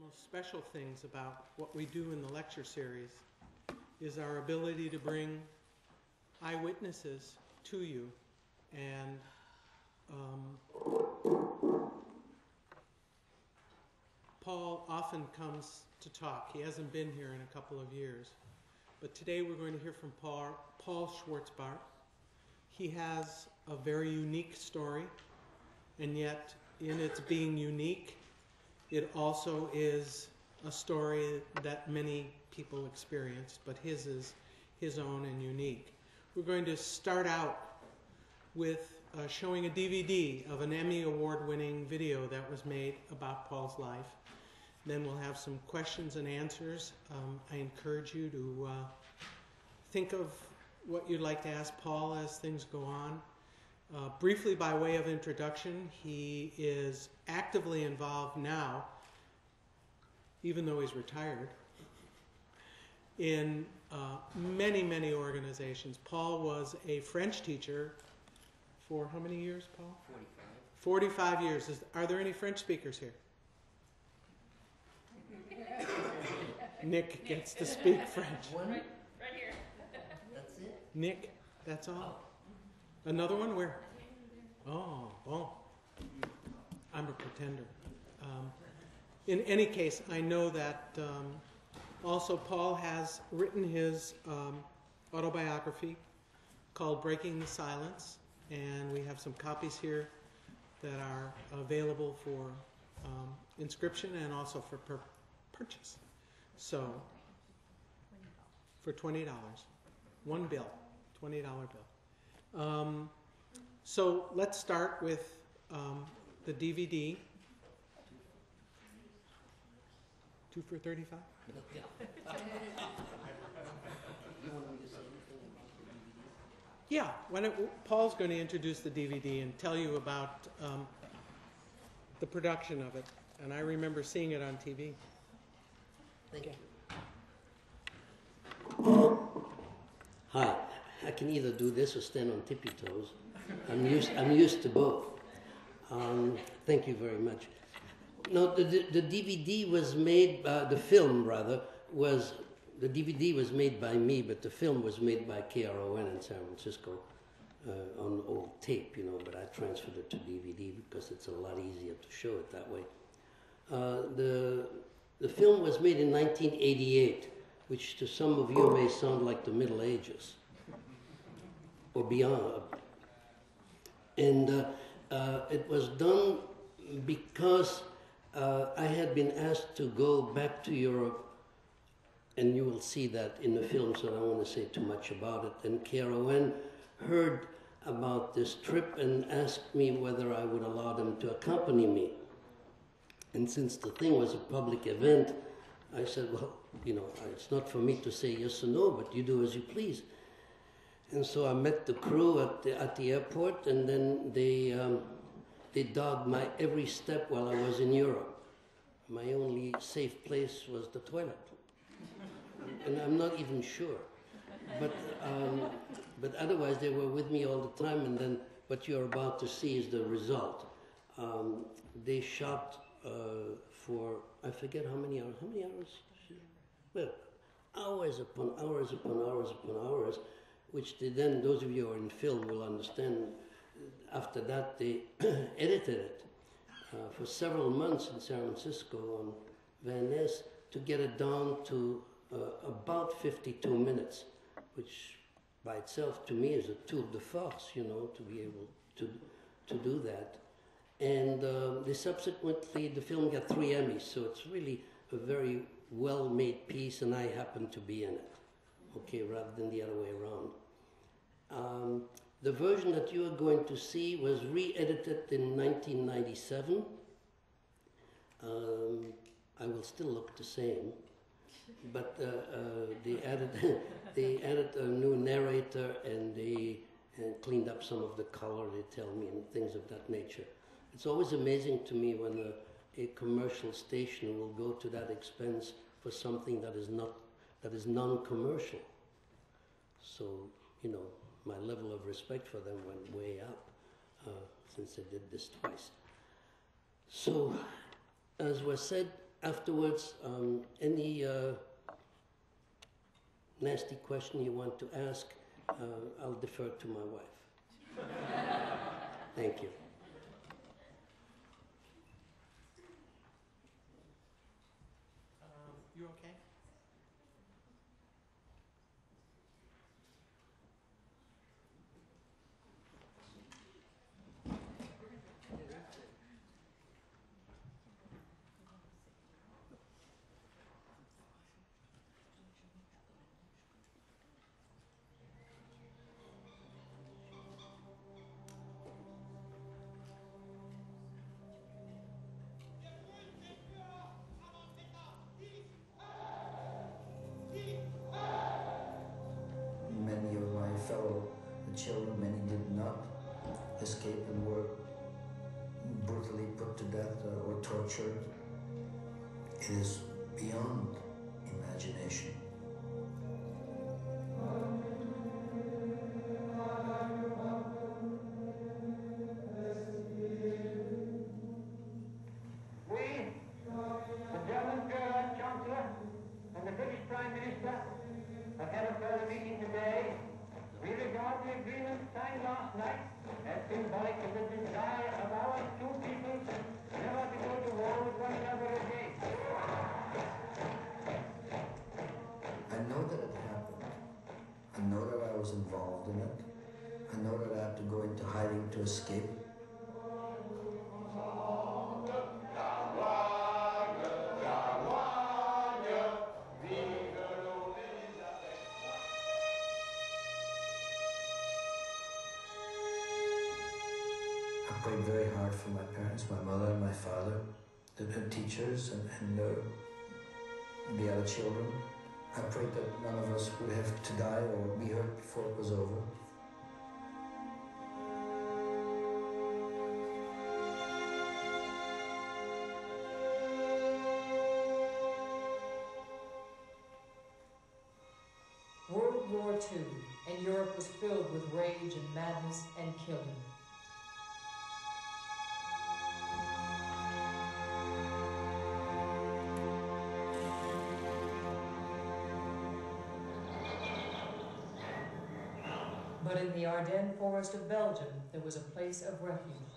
most special things about what we do in the lecture series is our ability to bring eyewitnesses to you. And Paul often comes to talk. He hasn't been here in a couple of years. But today we're going to hear from Paul Schwartz Parts. He has a very unique story, and yet in its being unique, it also is a story that many people experienced, but his is his own and unique. We're going to start out with showing a DVD of an Emmy Award-winning video that was made about Paul's life. Then we'll have some questions and answers. I encourage you to think of what you'd like to ask Paul as things go on. Briefly, by way of introduction, he is actively involved now, even though he's retired, in many, many organizations. Paul was a French teacher for how many years, Paul? 45. 45 years. Are there any French speakers here? Nick gets to speak French. One? Right here. That's it? Nick, that's all? Another one? Where? Oh, bon. I'm a pretender. In any case, I know that also Paul has written his autobiography called Breaking the Silence, and we have some copies here that are available for inscription and also for purchase. So, for $20, one bill, $20 bill. So let's start with the DVD. 2 for $35? Yeah, Paul's going to introduce the DVD and tell you about the production of it. And I remember seeing it on TV. Thank you. Hi, I can either do this or stand on tippy toes. I'm used to both. Thank you very much. No, the DVD was made, the film rather, the DVD was made by me, but the film was made by KRON in San Francisco on old tape, you know, but I transferred it to DVD because it's a lot easier to show it that way. The film was made in 1988, which to some of you may sound like the Middle Ages or beyond. And it was done because I had been asked to go back to Europe, and you will see that in the film, so I don't want to say too much about it. And KRON heard about this trip and asked me whether I would allow them to accompany me. And since the thing was a public event, I said, well, you know, it's not for me to say yes or no, but you do as you please. And so I met the crew at the airport, and then they dogged my every step while I was in Europe. My only safe place was the toilet. And I'm not even sure. But otherwise they were with me all the time, and then what you're about to see is the result. They shot for, I forget how many hours. How many hours? Well, hours upon hours upon hours upon hours, which they then, those of you who are in film will understand. After that, they edited it for several months in San Francisco on Van Ness to get it down to about 52 minutes, which by itself to me is a tour de force, you know, to be able to do that. And they subsequently, the film got 3 Emmys, so it's really a very well-made piece, and I happen to be in it, okay, rather than the other way around. The version that you are going to see was re-edited in 1997. I will still look the same, but they added a new narrator, and they cleaned up some of the color, they tell me, and things of that nature. It's always amazing to me when a commercial station will go to that expense for something that is non-commercial. So, you know, my level of respect for them went way up since I did this twice. So, as was said, afterwards, any nasty question you want to ask, I'll defer to my wife. Thank you. You okay? Many of my fellow children, many did not escape and were brutally put to death or tortured. It is beyond imagination. We, the German Chancellor and the British Prime Minister, have had a further meeting today. We regard the agreement signed last night as symbolic of the desire of our two peoples never to go to war with one another again. I know that it happened. I know that I was involved in it. I know that I had to go into hiding to escape. I prayed very hard for my parents, my mother and my father, the teachers and the other children. I prayed that none of us would have to die or be hurt before it was over. World War II, and Europe was filled with rage and madness and killing. But in the Ardennes forest of Belgium, there was a place of refuge.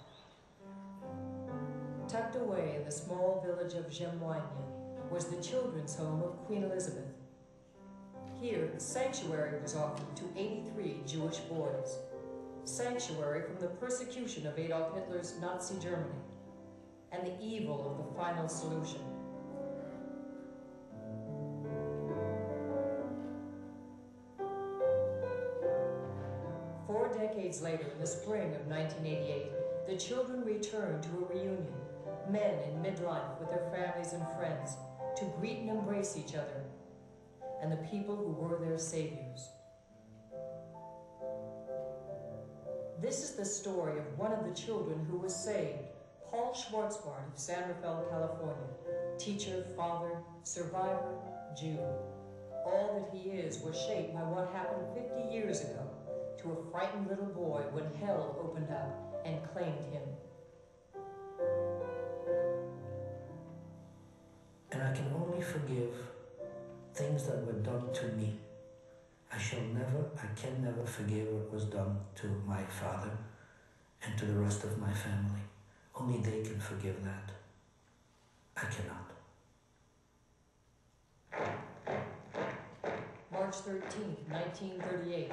Tucked away in the small village of Gemoigne was the children's home of Queen Elizabeth. Here, sanctuary was offered to 83 Jewish boys. Sanctuary from the persecution of Adolf Hitler's Nazi Germany and the evil of the final solution. Decades later, in the spring of 1988, the children returned to a reunion, men in midlife with their families and friends, to greet and embrace each other, and the people who were their saviors. This is the story of one of the children who was saved, Paul Schwartz Parts of San Rafael, California, teacher, father, survivor, Jew. All that he is was shaped by what happened 50 years ago to a frightened little boy when hell opened up and claimed him. And I can only forgive things that were done to me. I can never forgive what was done to my father and to the rest of my family. Only they can forgive that. I cannot. March 13, 1938.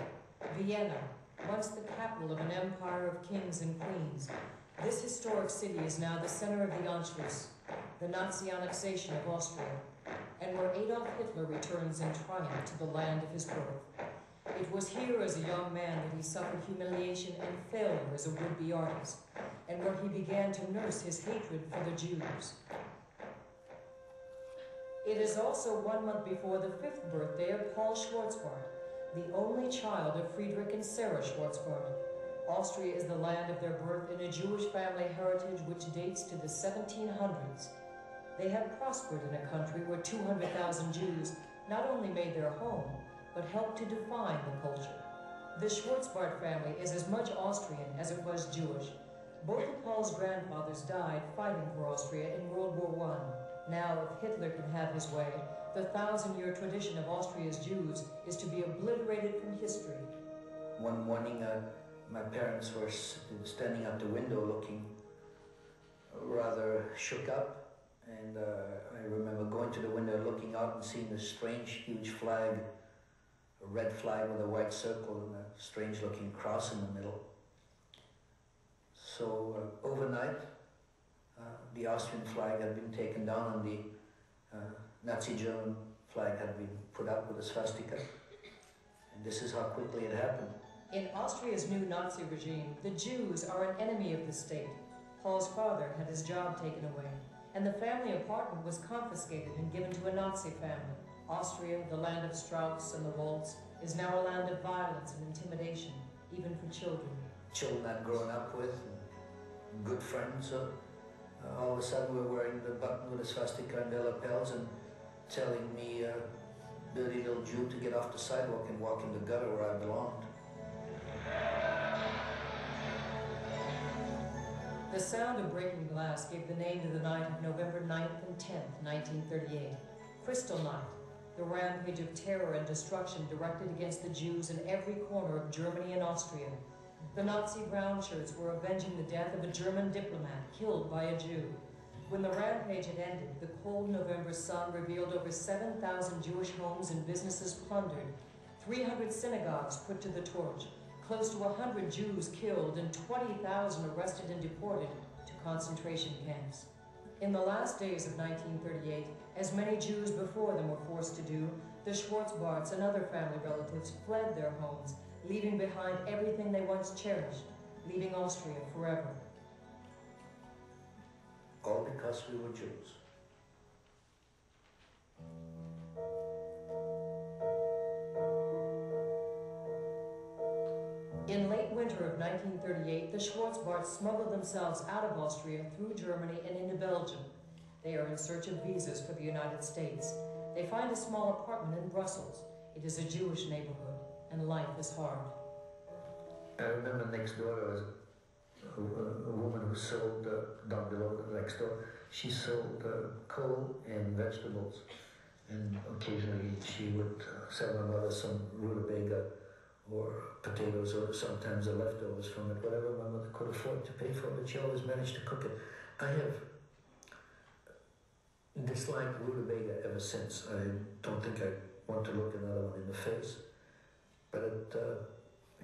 Vienna, once the capital of an empire of kings and queens. This historic city is now the center of the Anschluss, the Nazi annexation of Austria, and where Adolf Hitler returns in triumph to the land of his birth. It was here as a young man that he suffered humiliation and failure as a would-be artist, and where he began to nurse his hatred for the Jews. It is also 1 month before the 5th birthday of Paul Schwartzberg, the only child of Friedrich and Sarah Schwartzberg. Austria is the land of their birth in a Jewish family heritage which dates to the 1700s. They had prospered in a country where 200,000 Jews not only made their home, but helped to define the culture. The Schwartzberg family is as much Austrian as it was Jewish. Both of Paul's grandfathers died fighting for Austria in World War I. Now, if Hitler can have his way, the 1,000-year tradition of Austria's Jews is to be obliterated from history. One morning, my parents were standing at the window looking rather shook up, and I remember going to the window, looking out and seeing this strange, huge flag, a red flag with a white circle and a strange-looking cross in the middle. So overnight, the Austrian flag had been taken down and the Nazi German flag had been put up with a swastika. And this is how quickly it happened. In Austria's new Nazi regime, the Jews are an enemy of the state. Paul's father had his job taken away, and the family apartment was confiscated and given to a Nazi family. Austria, the land of Strauss and the Waltz, is now a land of violence and intimidation, even for children. Children I'd grown up with, and good friends, so all of a sudden we're wearing the button with a swastika and their lapels and telling me, dirty little Jew, to get off the sidewalk and walk in the gutter where I belonged. The sound of breaking glass gave the name to the night of November 9th and 10th, 1938. Crystal Night, the rampage of terror and destruction directed against the Jews in every corner of Germany and Austria. The Nazi brown shirts were avenging the death of a German diplomat killed by a Jew. When the rampage had ended, the cold November sun revealed over 7,000 Jewish homes and businesses plundered, 300 synagogues put to the torch, close to 100 Jews killed, and 20,000 arrested and deported to concentration camps. In the last days of 1938, as many Jews before them were forced to do, the Schwartz Parts and other family relatives fled their homes, leaving behind everything they once cherished, leaving Austria forever. All because we were Jews. In late winter of 1938, the Schwartz Parts smuggled themselves out of Austria through Germany and into Belgium. They are in search of visas for the United States. They find a small apartment in Brussels. It is a Jewish neighborhood, and life is hard. I remember next door there was a woman who sold, down below next door, she sold coal and vegetables. And occasionally she would sell my mother some rutabaga or potatoes, or sometimes the leftovers from it, whatever my mother could afford to pay for, but she always managed to cook it. I have disliked rutabaga ever since. I don't think I want to look another one in the face, but it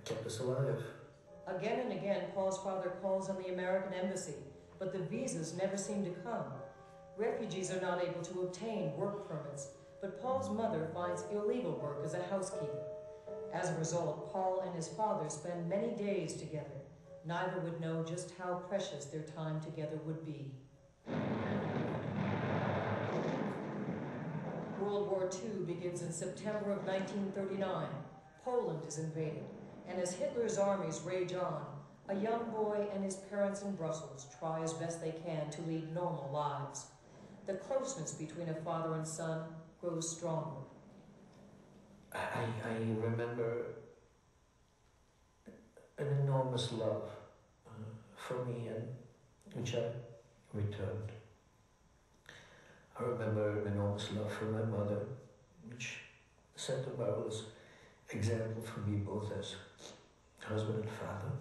kept us alive. Again and again, Paul's father calls on the American embassy, but the visas never seem to come. Refugees are not able to obtain work permits, but Paul's mother finds illegal work as a housekeeper. As a result, Paul and his father spend many days together. Neither would know just how precious their time together would be. World War II begins in September of 1939. Poland is invaded, and as Hitler's armies rage on, a young boy and his parents in Brussels try as best they can to lead normal lives. The closeness between a father and son grows stronger. I remember an enormous love for me, and which I returned. I remember an enormous love for my mother, which set a marvelous example for me both as husband and father.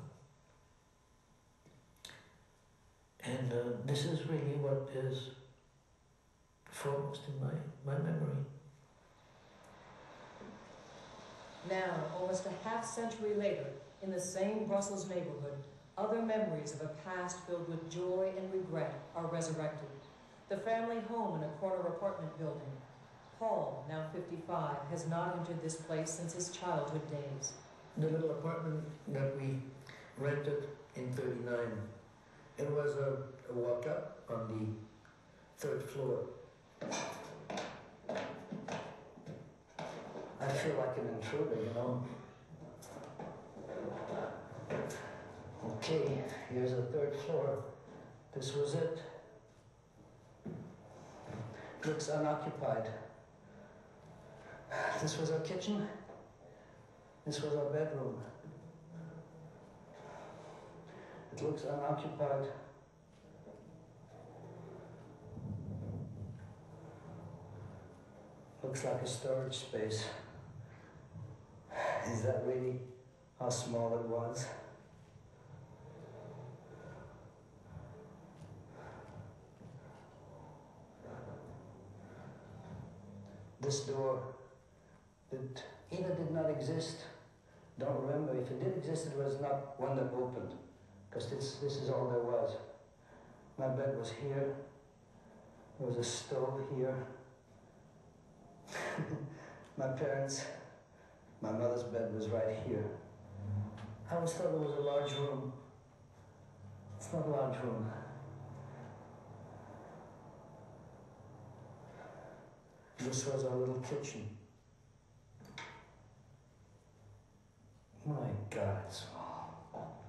And this is really what is foremost in my memory. Now, almost a half-century later, in the same Brussels neighborhood, other memories of a past filled with joy and regret are resurrected. The family home in a corner apartment building. Paul, now 55, has not entered this place since his childhood days. The little apartment that we rented in '39, it was a walk up on the 3rd floor. I feel like an intruder, you know. Okay, here's the 3rd floor. This was it. Looks unoccupied. This was our kitchen. This was our bedroom. It looks unoccupied. looks like a storage space. Is that really how small it was? This door that either did not exist, don't remember. If it did exist, it was not one that opened, because this is all there was. My bed was here. There was a stove here. My mother's bed was right here. I always thought it was a large room. It's not a large room. This was our little kitchen. My God, it's small.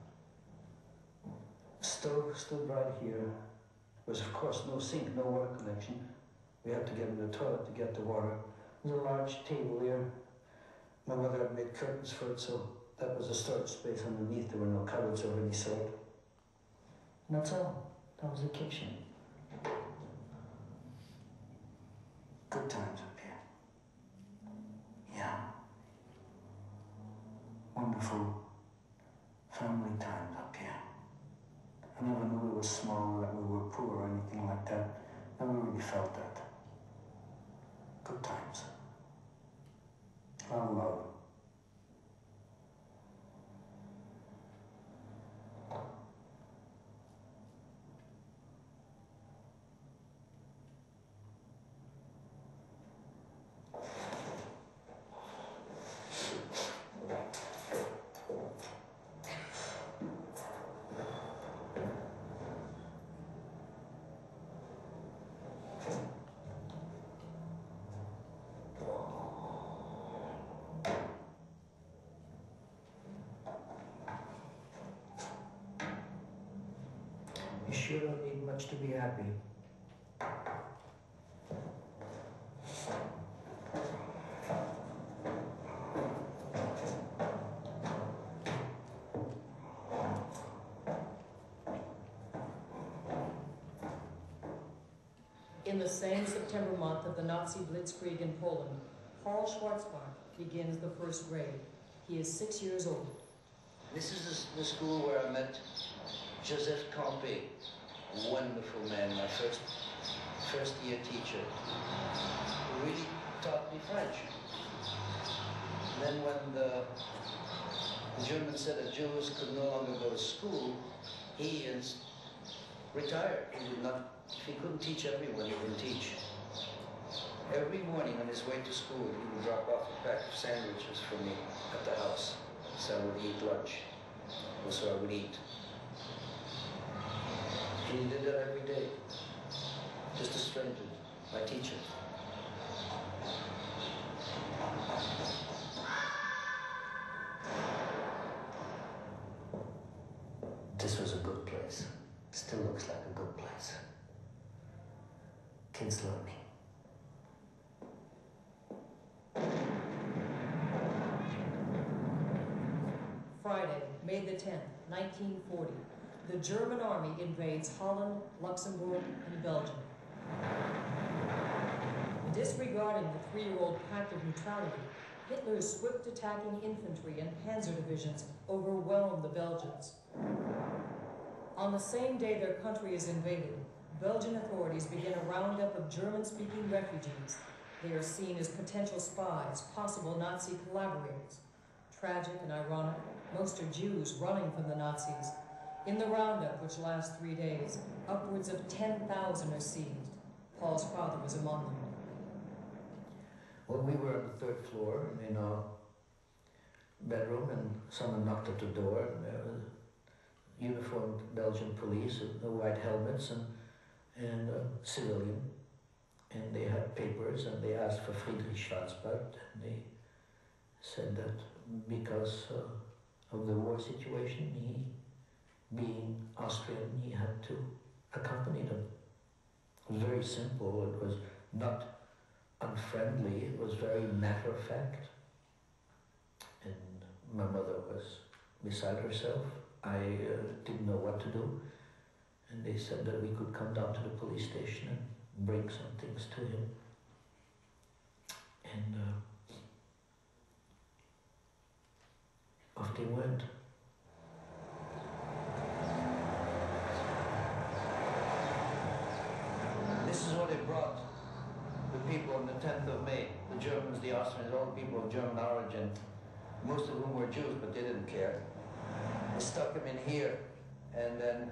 Stove stood right here. There was, of course, no sink, no water connection. We had to get in the toilet to get the water. There was a large table here. My mother had made curtains for it, so that was a storage space underneath. There were no cupboards of any sort. And that's all. That was the kitchen. Good times up here. Yeah. Wonderful family times up here. I never knew we were small, that we were poor or anything like that. Never really felt that. Good times. I love. You sure don't need much to be happy. In the same September month of the Nazi Blitzkrieg in Poland, Paul Schwartzberg begins the first grade. He is 6 years old. This is the school where I met Joseph Campé, a wonderful man, my first year teacher, who really taught me French. And then when the Germans said that Jews could no longer go to school, he retired. He would not, if he couldn't teach everyone, he wouldn't teach. Every morning on his way to school, he would drop off a pack of sandwiches for me at the house, so I would eat lunch, or so I would eat. And he did that every day. Just a stranger, my teacher. This was a good place. Still looks like a good place. Kids learning. Friday, May the 10th, 1940. The German army invades Holland, Luxembourg, and Belgium. Disregarding the 3-year-old pact of neutrality, Hitler's swift attacking infantry and panzer divisions overwhelm the Belgians. On the same day their country is invaded, Belgian authorities begin a roundup of German-speaking refugees. They are seen as potential spies, possible Nazi collaborators. Tragic and ironic, most are Jews running from the Nazis. In the roundup, which lasts 3 days, upwards of 10,000 are seized. Paul's father was among them. Well, we were on the 3rd floor in our bedroom, and someone knocked at the door, and there was uniformed Belgian police with white helmets and a civilian. And they had papers, and they asked for Friedrich Schwartzberg, and they said that because of the war situation, he, being Austrian, he had to accompany them. It was very simple. It was not unfriendly. It was very matter-of-fact. And my mother was beside herself. I didn't know what to do. And they said that we could come down to the police station and bring some things to him. And off they went. This is what it brought the people on the 10th of May, the Germans, the Austrians, all the people of German origin, most of whom were Jews, but they didn't care. They stuck them in here, and then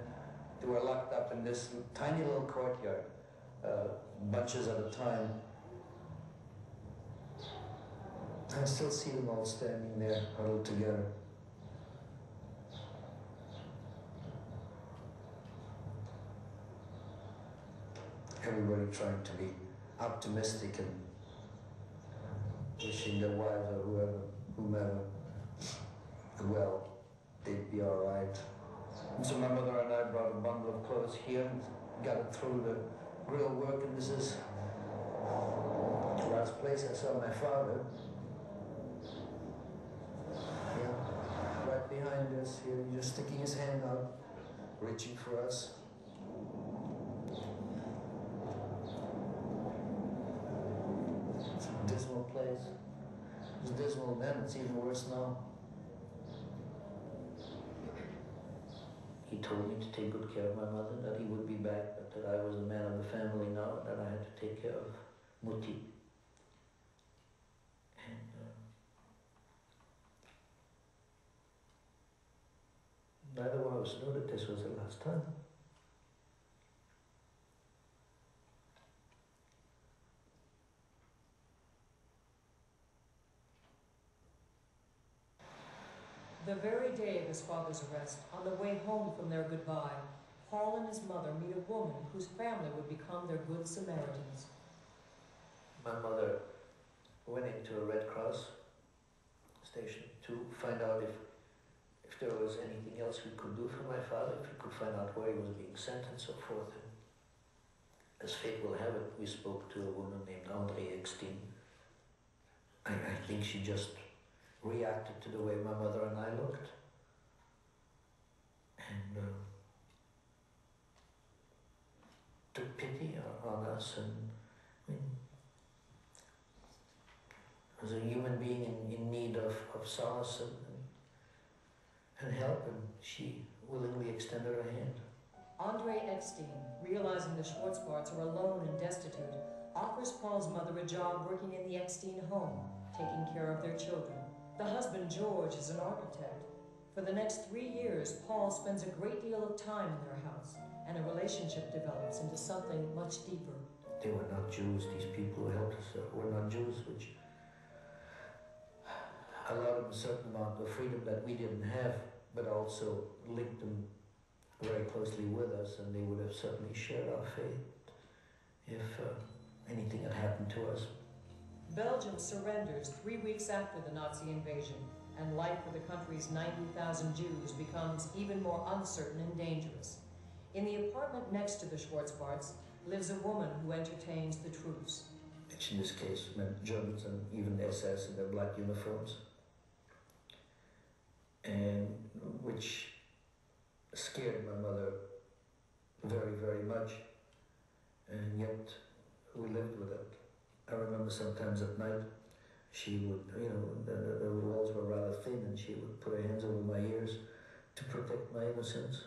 they were locked up in this tiny little courtyard, bunches at a time. I still see them all standing there, huddled together. Everybody trying to be optimistic and wishing their wives or whomever, well, they'd be all right. And so my mother and I brought a bundle of clothes here and got it through the grill work, and this is the last place I saw my father. Yeah, right behind us here, just sticking his hand out, reaching for us. It's a dismal place. It was dismal then, it's even worse now. He told me to take good care of my mother, that he would be back, but that I was the man of the family now, that I had to take care of Mutti. And neither one of us knew that this was the last time. The very day of his father's arrest, on the way home from their goodbye, Paul and his mother meet a woman whose family would become their good Samaritans. My mother went into a Red Cross station to find out if there was anything else we could do for my father, if we could find out where he was being sent and so forth. And as fate will have it, we spoke to a woman named Andre Eckstein. I think she just reacted to the way my mother and I looked. And took pity on us, and I mean, as a human being in need of solace and help, and she willingly extended her hand. Andre Eckstein, realizing the Schwartz Parts are alone and destitute, offers Paul's mother a job working in the Eckstein home, taking care of their children. The husband, George, is an architect. For the next 3 years, Paul spends a great deal of time in their house, and a relationship develops into something much deeper. They were not Jews, these people who helped us were not Jews, which allowed them a certain amount of freedom that we didn't have, but also linked them very closely with us, and they would have certainly shared our faith if anything had happened to us. Belgium surrenders 3 weeks after the Nazi invasion, and life for the country's 90,000 Jews becomes even more uncertain and dangerous. In the apartment next to the Schwartz Parts lives a woman who entertains the troops. Which in this case meant Germans and even SS in their black uniforms. And which scared my mother very, very much. And yet we lived with it. I remember sometimes at night she would, the walls were rather thin, and she would put her hands over my ears to protect my innocence.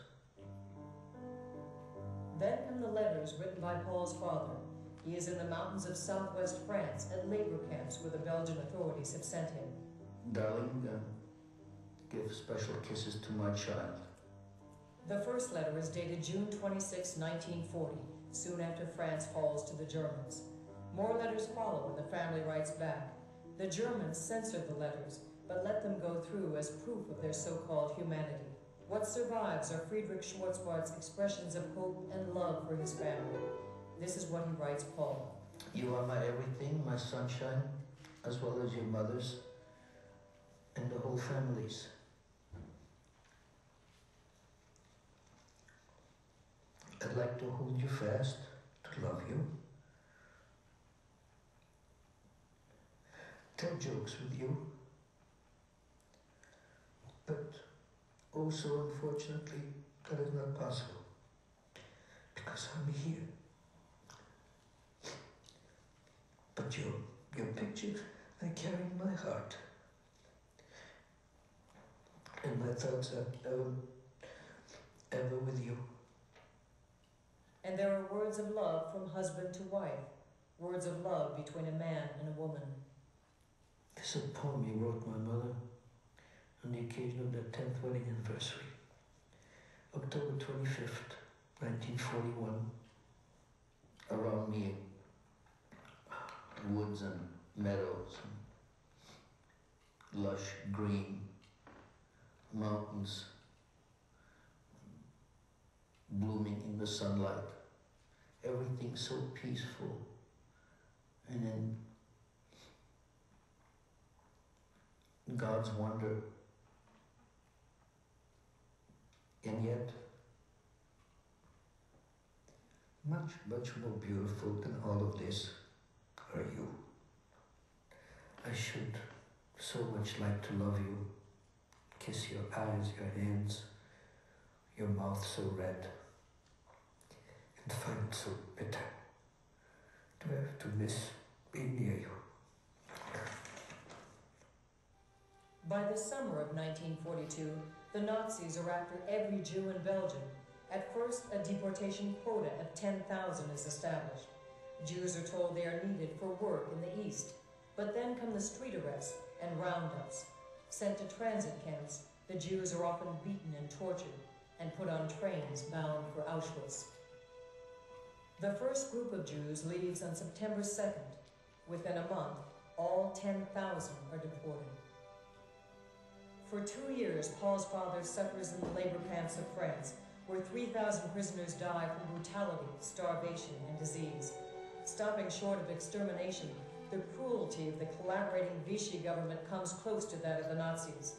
Then come the letters written by Paul's father. He is in the mountains of southwest France at labor camps where the Belgian authorities have sent him. Darling, give special kisses to my child. The first letter is dated June 26, 1940, soon after France falls to the Germans. More letters follow when the family writes back. The Germans censored the letters, but let them go through as proof of their so-called humanity. What survives are Friedrich Schwartzberg's expressions of hope and love for his family. This is what he writes Paul. You are my everything, my sunshine, as well as your mother's and the whole family's. I'd like to hold you fast, to love you, tell jokes with you, but also, unfortunately, that is not possible, because I'm here. But Your picture I carry in my heart. And my thoughts are ever with you. And there are words of love from husband to wife, words of love between a man and a woman. This is a poem he wrote my mother on the occasion of their 10th wedding anniversary. October 25th, 1941. Around me, woods and meadows and lush green mountains blooming in the sunlight. Everything so peaceful. And then God's wonder. And yet, much, much more beautiful than all of this are you. I should so much like to love you, kiss your eyes, your hands, your mouth so red, and find it so bitter to have to miss being near you. By the summer of 1942, the Nazis are after every Jew in Belgium. At first, a deportation quota of 10,000 is established. Jews are told they are needed for work in the East. But then come the street arrests and roundups. Sent to transit camps, the Jews are often beaten and tortured and put on trains bound for Auschwitz. The first group of Jews leaves on September 2nd. Within a month, all 10,000 are deported. For 2 years, Paul's father suffers in the labor camps of France, where 3,000 prisoners die from brutality, starvation, and disease. Stopping short of extermination, the cruelty of the collaborating Vichy government comes close to that of the Nazis.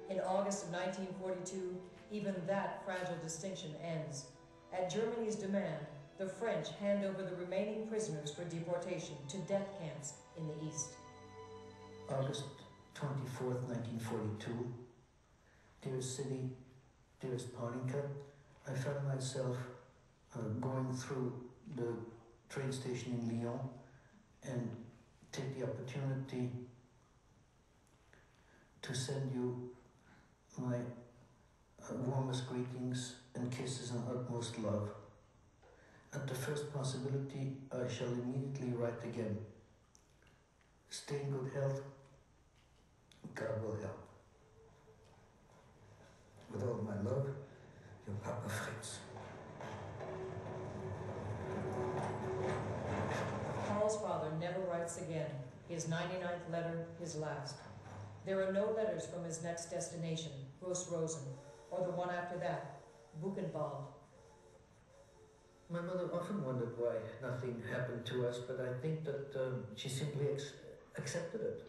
In August of 1942, even that fragile distinction ends. At Germany's demand, the French hand over the remaining prisoners for deportation to death camps in the East. August 24th, 1942. Dearest city, dearest Paulinka, I found myself going through the train station in Lyon and take the opportunity to send you my warmest greetings and kisses and utmost love. At the first possibility, I shall immediately write again. Stay in good health. God will help. With all my love, your Papa Fritz. Paul's father never writes again. His 99th letter, his last. There are no letters from his next destination, Gross Rosen, or the one after that, Buchenwald. My mother often wondered why nothing happened to us, but I think that she simply accepted it.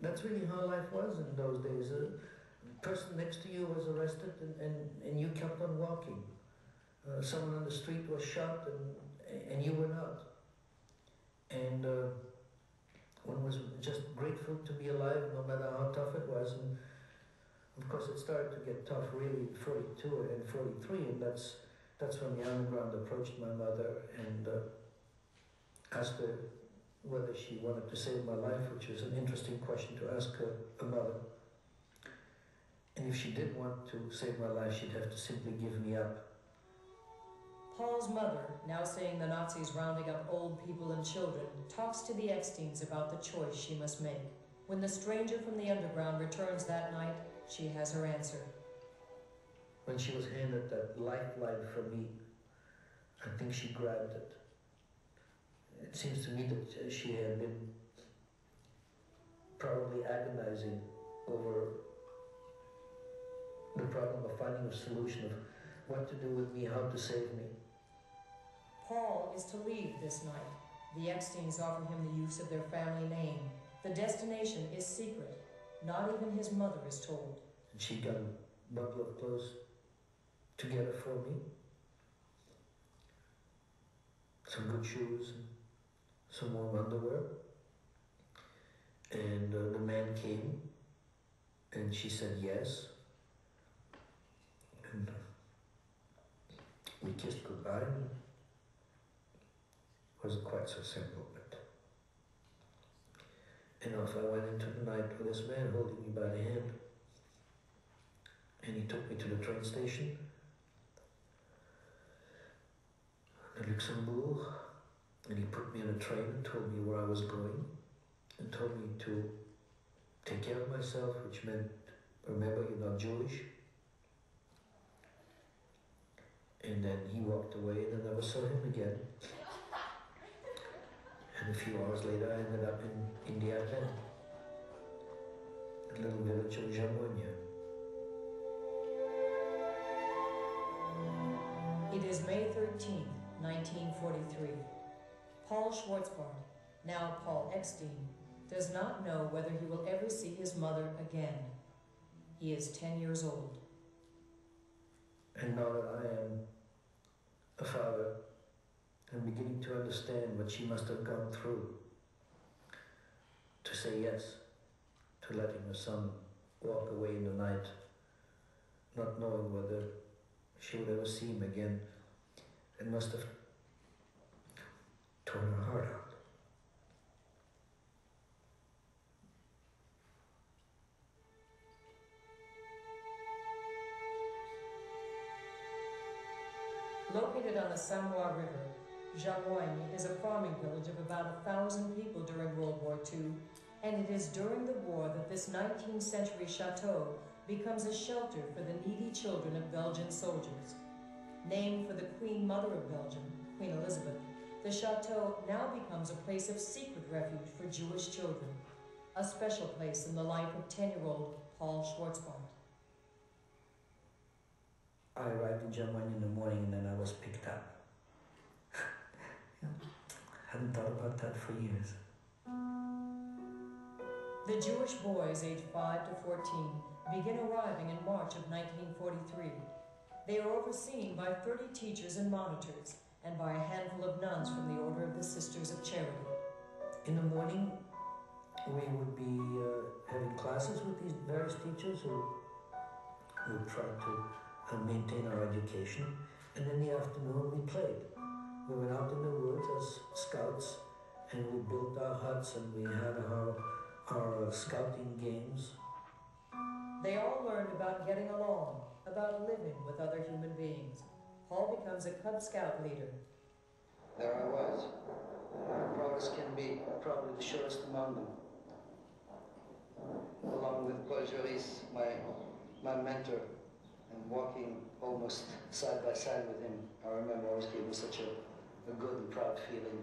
That's really how life was in those days. A person next to you was arrested and you kept on walking. Someone on the street was shot and you were not. And one was just grateful to be alive no matter how tough it was. And of course it started to get tough really in 42 and 43, and that's when the underground approached my mother and asked her whether she wanted to save my life, which was an interesting question to ask a mother. And if she did want to save my life, she'd have to simply give me up. Paul's mother, now seeing the Nazis rounding up old people and children, talks to the Epsteins about the choice she must make. When the stranger from the underground returns that night, she has her answer. When she was handed that lifeline from me, I think she grabbed it. It seems to me that she had been probably agonizing over the problem of finding a solution of what to do with me, how to save me. Paul is to leave this night. The Epsteins offer him the use of their family name. The destination is secret. Not even his mother is told. And she got a bundle of clothes together for me. Some good shoes, and some warm underwear. And the man came, and she said yes. And we kissed goodbye. It wasn't quite so simple, but And off I went into the night with this man holding me by the hand. And he took me to the train station, the Luxembourg, and he put me on a train and told me where I was going, and told me to take care of myself, which meant, remember, you're not Jewish. And then he walked away, and I never saw him again. And a few hours later, I ended up in India, a little village of Jamonia. It is May 13th, 1943. Paul Schwartzberg, now Paul Eckstein, does not know whether he will ever see his mother again. He is 10 years old. And now that I am a father, I'm beginning to understand what she must have gone through to say yes to letting her son walk away in the night, not knowing whether she would ever see him again. It must have torn her heart out. Located on the Samoa River, Jamoigne is a farming village of about 1,000 people during World War II, and it is during the war that this 19th century chateau becomes a shelter for the needy children of Belgian soldiers. Named for the Queen Mother of Belgium, Queen Elizabeth, the chateau now becomes a place of secret refuge for Jewish children, a special place in the life of 10-year-old Paul Schwartzberg. I arrived in Germany in the morning and then I was picked up. Hadn't thought about that for years. The Jewish boys aged 5 to 14 begin arriving in March of 1943. They are overseen by 30 teachers and monitors and by a handful of nuns from the Order of the Sisters of Charity. In the morning, we would be having classes with these various teachers who would try to maintain our education. And in the afternoon, we played. We went out in the woods as scouts, and we built our huts, and we had our scouting games. They all learned about getting along, about living with other human beings. Paul becomes a Cub Scout leader. There I was, proud as can be, probably the shortest among them. Along with Paul Joris, my mentor, and walking almost side by side with him, I remember always gave me such a good and proud feeling.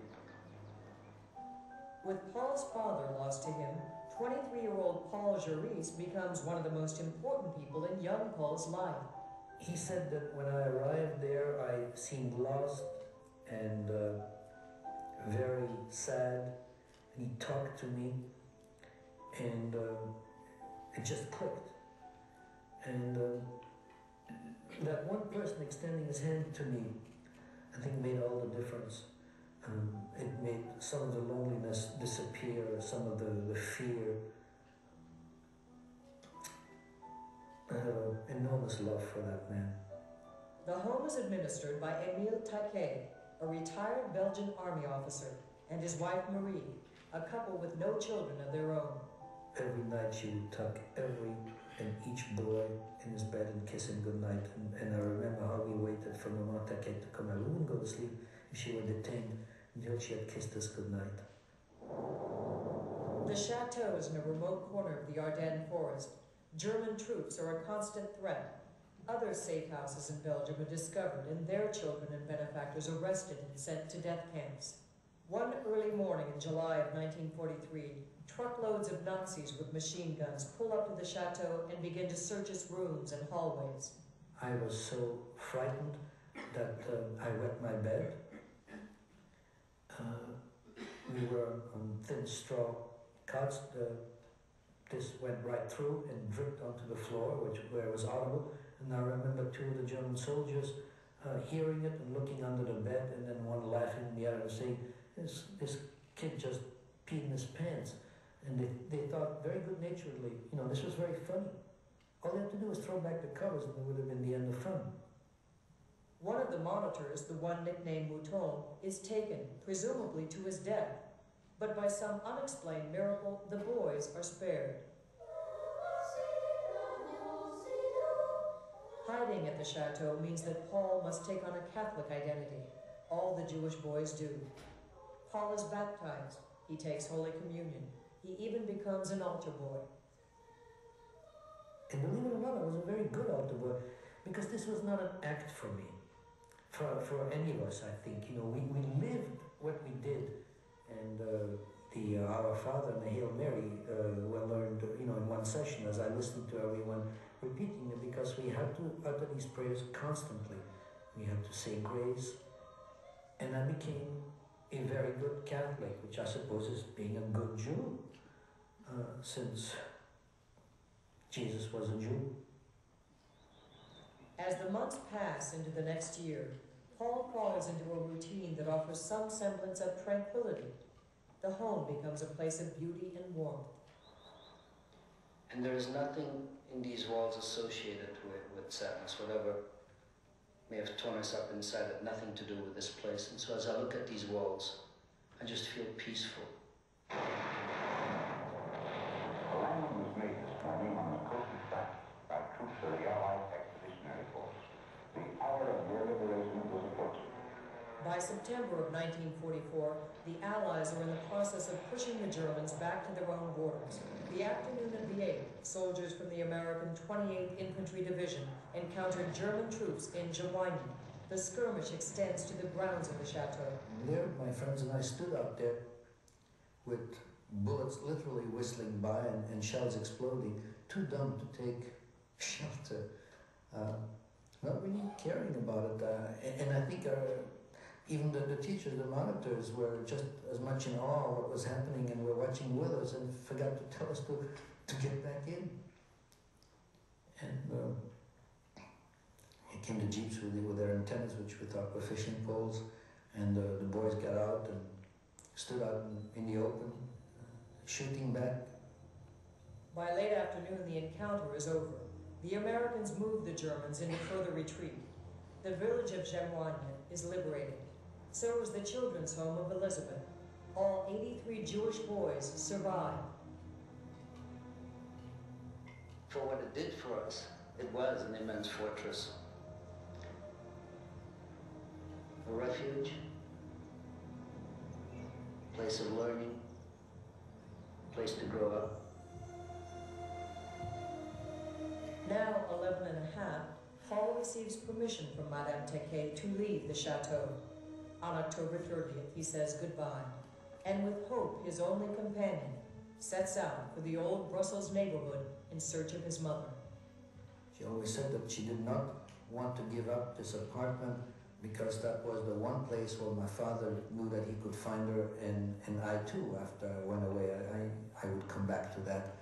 With Paul's father lost to him, 23-year-old Paul Joris becomes one of the most important people in young Paul's life. He said that when I arrived there, I seemed lost and very sad, and he talked to me, and it just clicked. And that one person extending his hand to me, I think made all the difference. It made some of the loneliness disappear, some of the fear. I have an enormous love for that man. The home is administered by Emile Taquet, a retired Belgian army officer, and his wife Marie, a couple with no children of their own. Every night she would tuck every and each boy in his bed and kiss him goodnight. And I remember how we waited for Maman Taquet to come out. We wouldn't go to sleep if she were detained until she had kissed us goodnight. The chateau is in a remote corner of the Ardennes forest. German troops are a constant threat. Other safe houses in Belgium are discovered and their children and benefactors arrested and sent to death camps. One early morning in July of 1943, truckloads of Nazis with machine guns pull up to the chateau and begin to search its rooms and hallways. I was so frightened that I wet my bed. We were on thin straw cots. This went right through and dripped onto the floor, where it was audible. And I remember two of the German soldiers hearing it and looking under the bed, and then one laughing and the other saying, this kid just peed in his pants. And they thought very good-naturedly, this was very funny. All they had to do was throw back the covers and it would have been the end of fun. One of the monitors, the one nicknamed Mouton, is taken, presumably to his death. But by some unexplained miracle, the boys are spared. Hiding at the chateau means that Paul must take on a Catholic identity. All the Jewish boys do. Paul is baptized. He takes Holy Communion. He even becomes an altar boy. And believe it or not, I was a very good altar boy, because this was not an act for me. For any of us, I think. You know, we lived what we did, and the Our Father and the Hail Mary were learned, you know, in one session as I listened to everyone repeating it, because we had to utter these prayers constantly. We had to say grace, and I became a very good Catholic, which I suppose is being a good Jew, since Jesus was a Jew. As the months pass into the next year, Paul falls into a routine that offers some semblance of tranquility. The home becomes a place of beauty and warmth. And there is nothing in these walls associated with sadness, whatever may have torn us up inside, had nothing to do with this place. And so as I look at these walls, I just feel peaceful. A landing was made this morning on the coast of France by troops of the Allied Expeditionary Force. The hour of their liberation was approaching. By September of 1944, the Allies are in the process of pushing the Germans back to their own borders. The afternoon of the 8th, soldiers from the American 28th Infantry Division encountered German troops in Joigny. The skirmish extends to the grounds of the chateau. There, my friends and I stood out there with bullets literally whistling by and shells exploding, too dumb to take shelter, not really caring about it. And I think even the teachers, the monitors, were just as much in awe of what was happening and were watching with us and forgot to tell us to get back in. And here came the jeeps with their antennas, which we thought were fishing poles, and the boys got out and stood out in the open, shooting back. By late afternoon, the encounter is over. The Americans move the Germans into further retreat. The village of Joigny is liberated. So is the children's home of Elizabeth. All 83 Jewish boys survive. For what it did for us, it was an immense fortress. A refuge, place of learning, place to grow up. Now 11 and a half, Paul receives permission from Madame Tequet to leave the chateau. On October 30th, he says goodbye, and with hope, his only companion, sets out for the old Brussels neighborhood in search of his mother. She always said that she did not want to give up this apartment because that was the one place where my father knew that he could find her, and I too, after I went away, I would come back to that.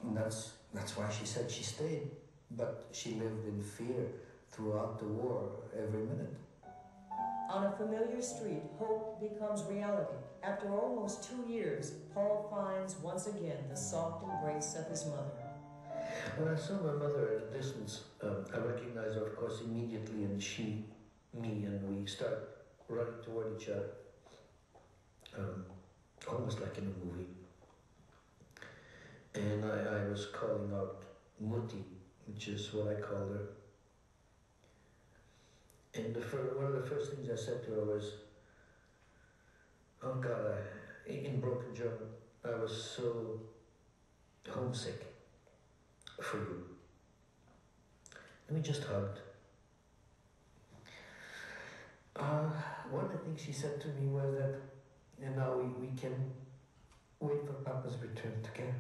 And that's why she said she stayed, but she lived in fear throughout the war every minute. On a familiar street, hope becomes reality. After almost 2 years, Paul finds once again the soft embrace of his mother. When I saw my mother at a distance, I recognized her, of course, immediately, and she, me, and we start running toward each other, almost like in a movie. And I was calling out Mutti, which is what I called her. And one of the first things I said to her was, "Oh God," in broken German, "I was so homesick for you." And we just hugged. One of the things she said to me was that, and now we can wait for Papa's return together.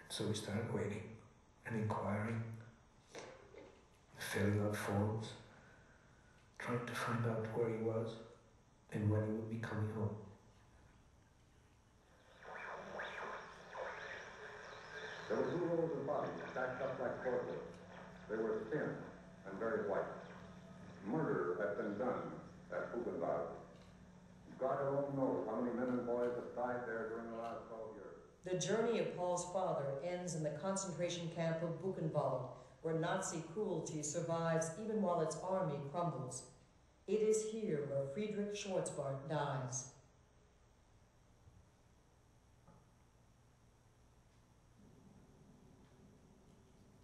So we started waiting and inquiring, filling out forms, trying to find out where he was and when he would be coming home. There were 2 rows of bodies stacked up like portraits. They were thin and very white. Murder had been done at Buchenwald. God alone knows how many men and boys have died there during the last 12 years. The journey of Paul's father ends in the concentration camp of Buchenwald, where Nazi cruelty survives even while its army crumbles. It is here where Friedrich Schwartzberg dies.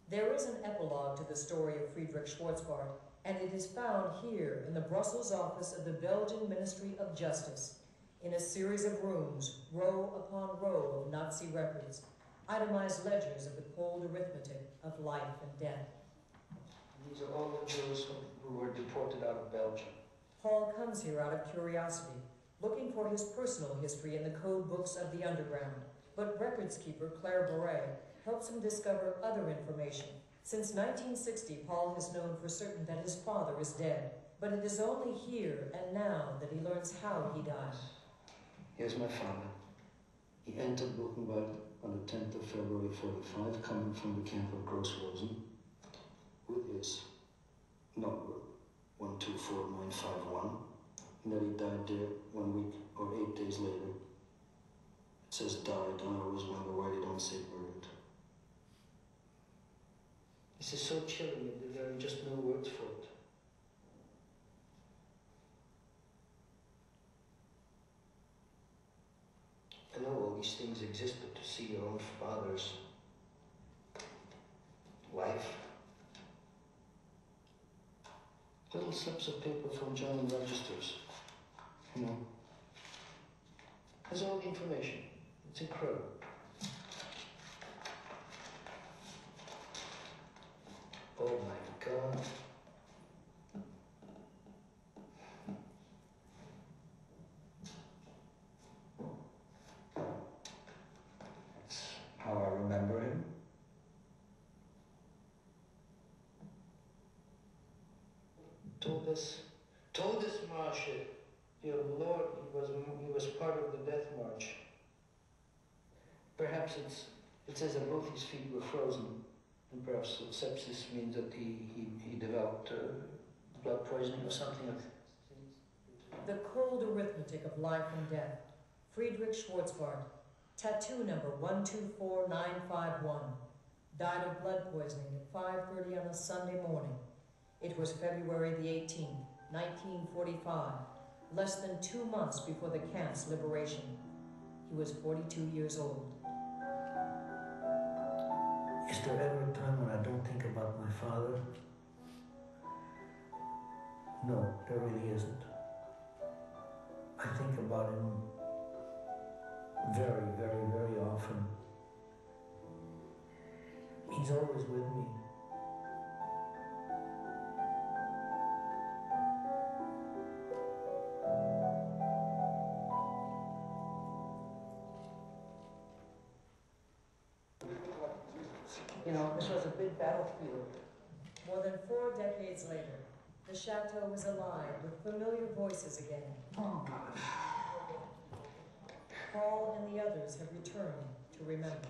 There is an epilogue to the story of Friedrich Schwartzberg, and it is found here in the Brussels office of the Belgian Ministry of Justice, in a series of rooms, row upon row of Nazi records, itemized ledgers of the cold arithmetic of life and death. These are all of those who were deported out of Belgium. Paul comes here out of curiosity, looking for his personal history in the code books of the underground, but records keeper Claire Barret helps him discover other information. Since 1960, Paul has known for certain that his father is dead, but it is only here and now that he learns how he died. Here's my father. He entered Luxembourg on the 10th of February 45, coming from the camp of Gross Rosen, with his number 124951, and that he died there 1 week or 8 days later. It says died, I always wonder why they don't say murdered. This is so chilling, there are just no words for it. I know all these things exist, but to see your own father's life. Little slips of paper from German registers, you know. There's all the information. It's incredible. Oh my God. That's how I remember him. Told us, Marshal, dear Lord, he was part of the death march. Perhaps it says that both his feet were frozen, and perhaps sepsis means that he developed blood poisoning or something. The cold arithmetic of life and death. Friedrich Schwartzberg, tattoo number 124951, died of blood poisoning at 5:30 on a Sunday morning. It was February the 18th, 1945, less than 2 months before the camp's liberation. He was 42 years old. Is there ever a time when I don't think about my father? No, there really isn't. I think about him very, very, very often. He's always with me. You know, this was a big battlefield. More than 4 decades later, the chateau is alive with familiar voices again. Oh, God. Paul and the others have returned to remember.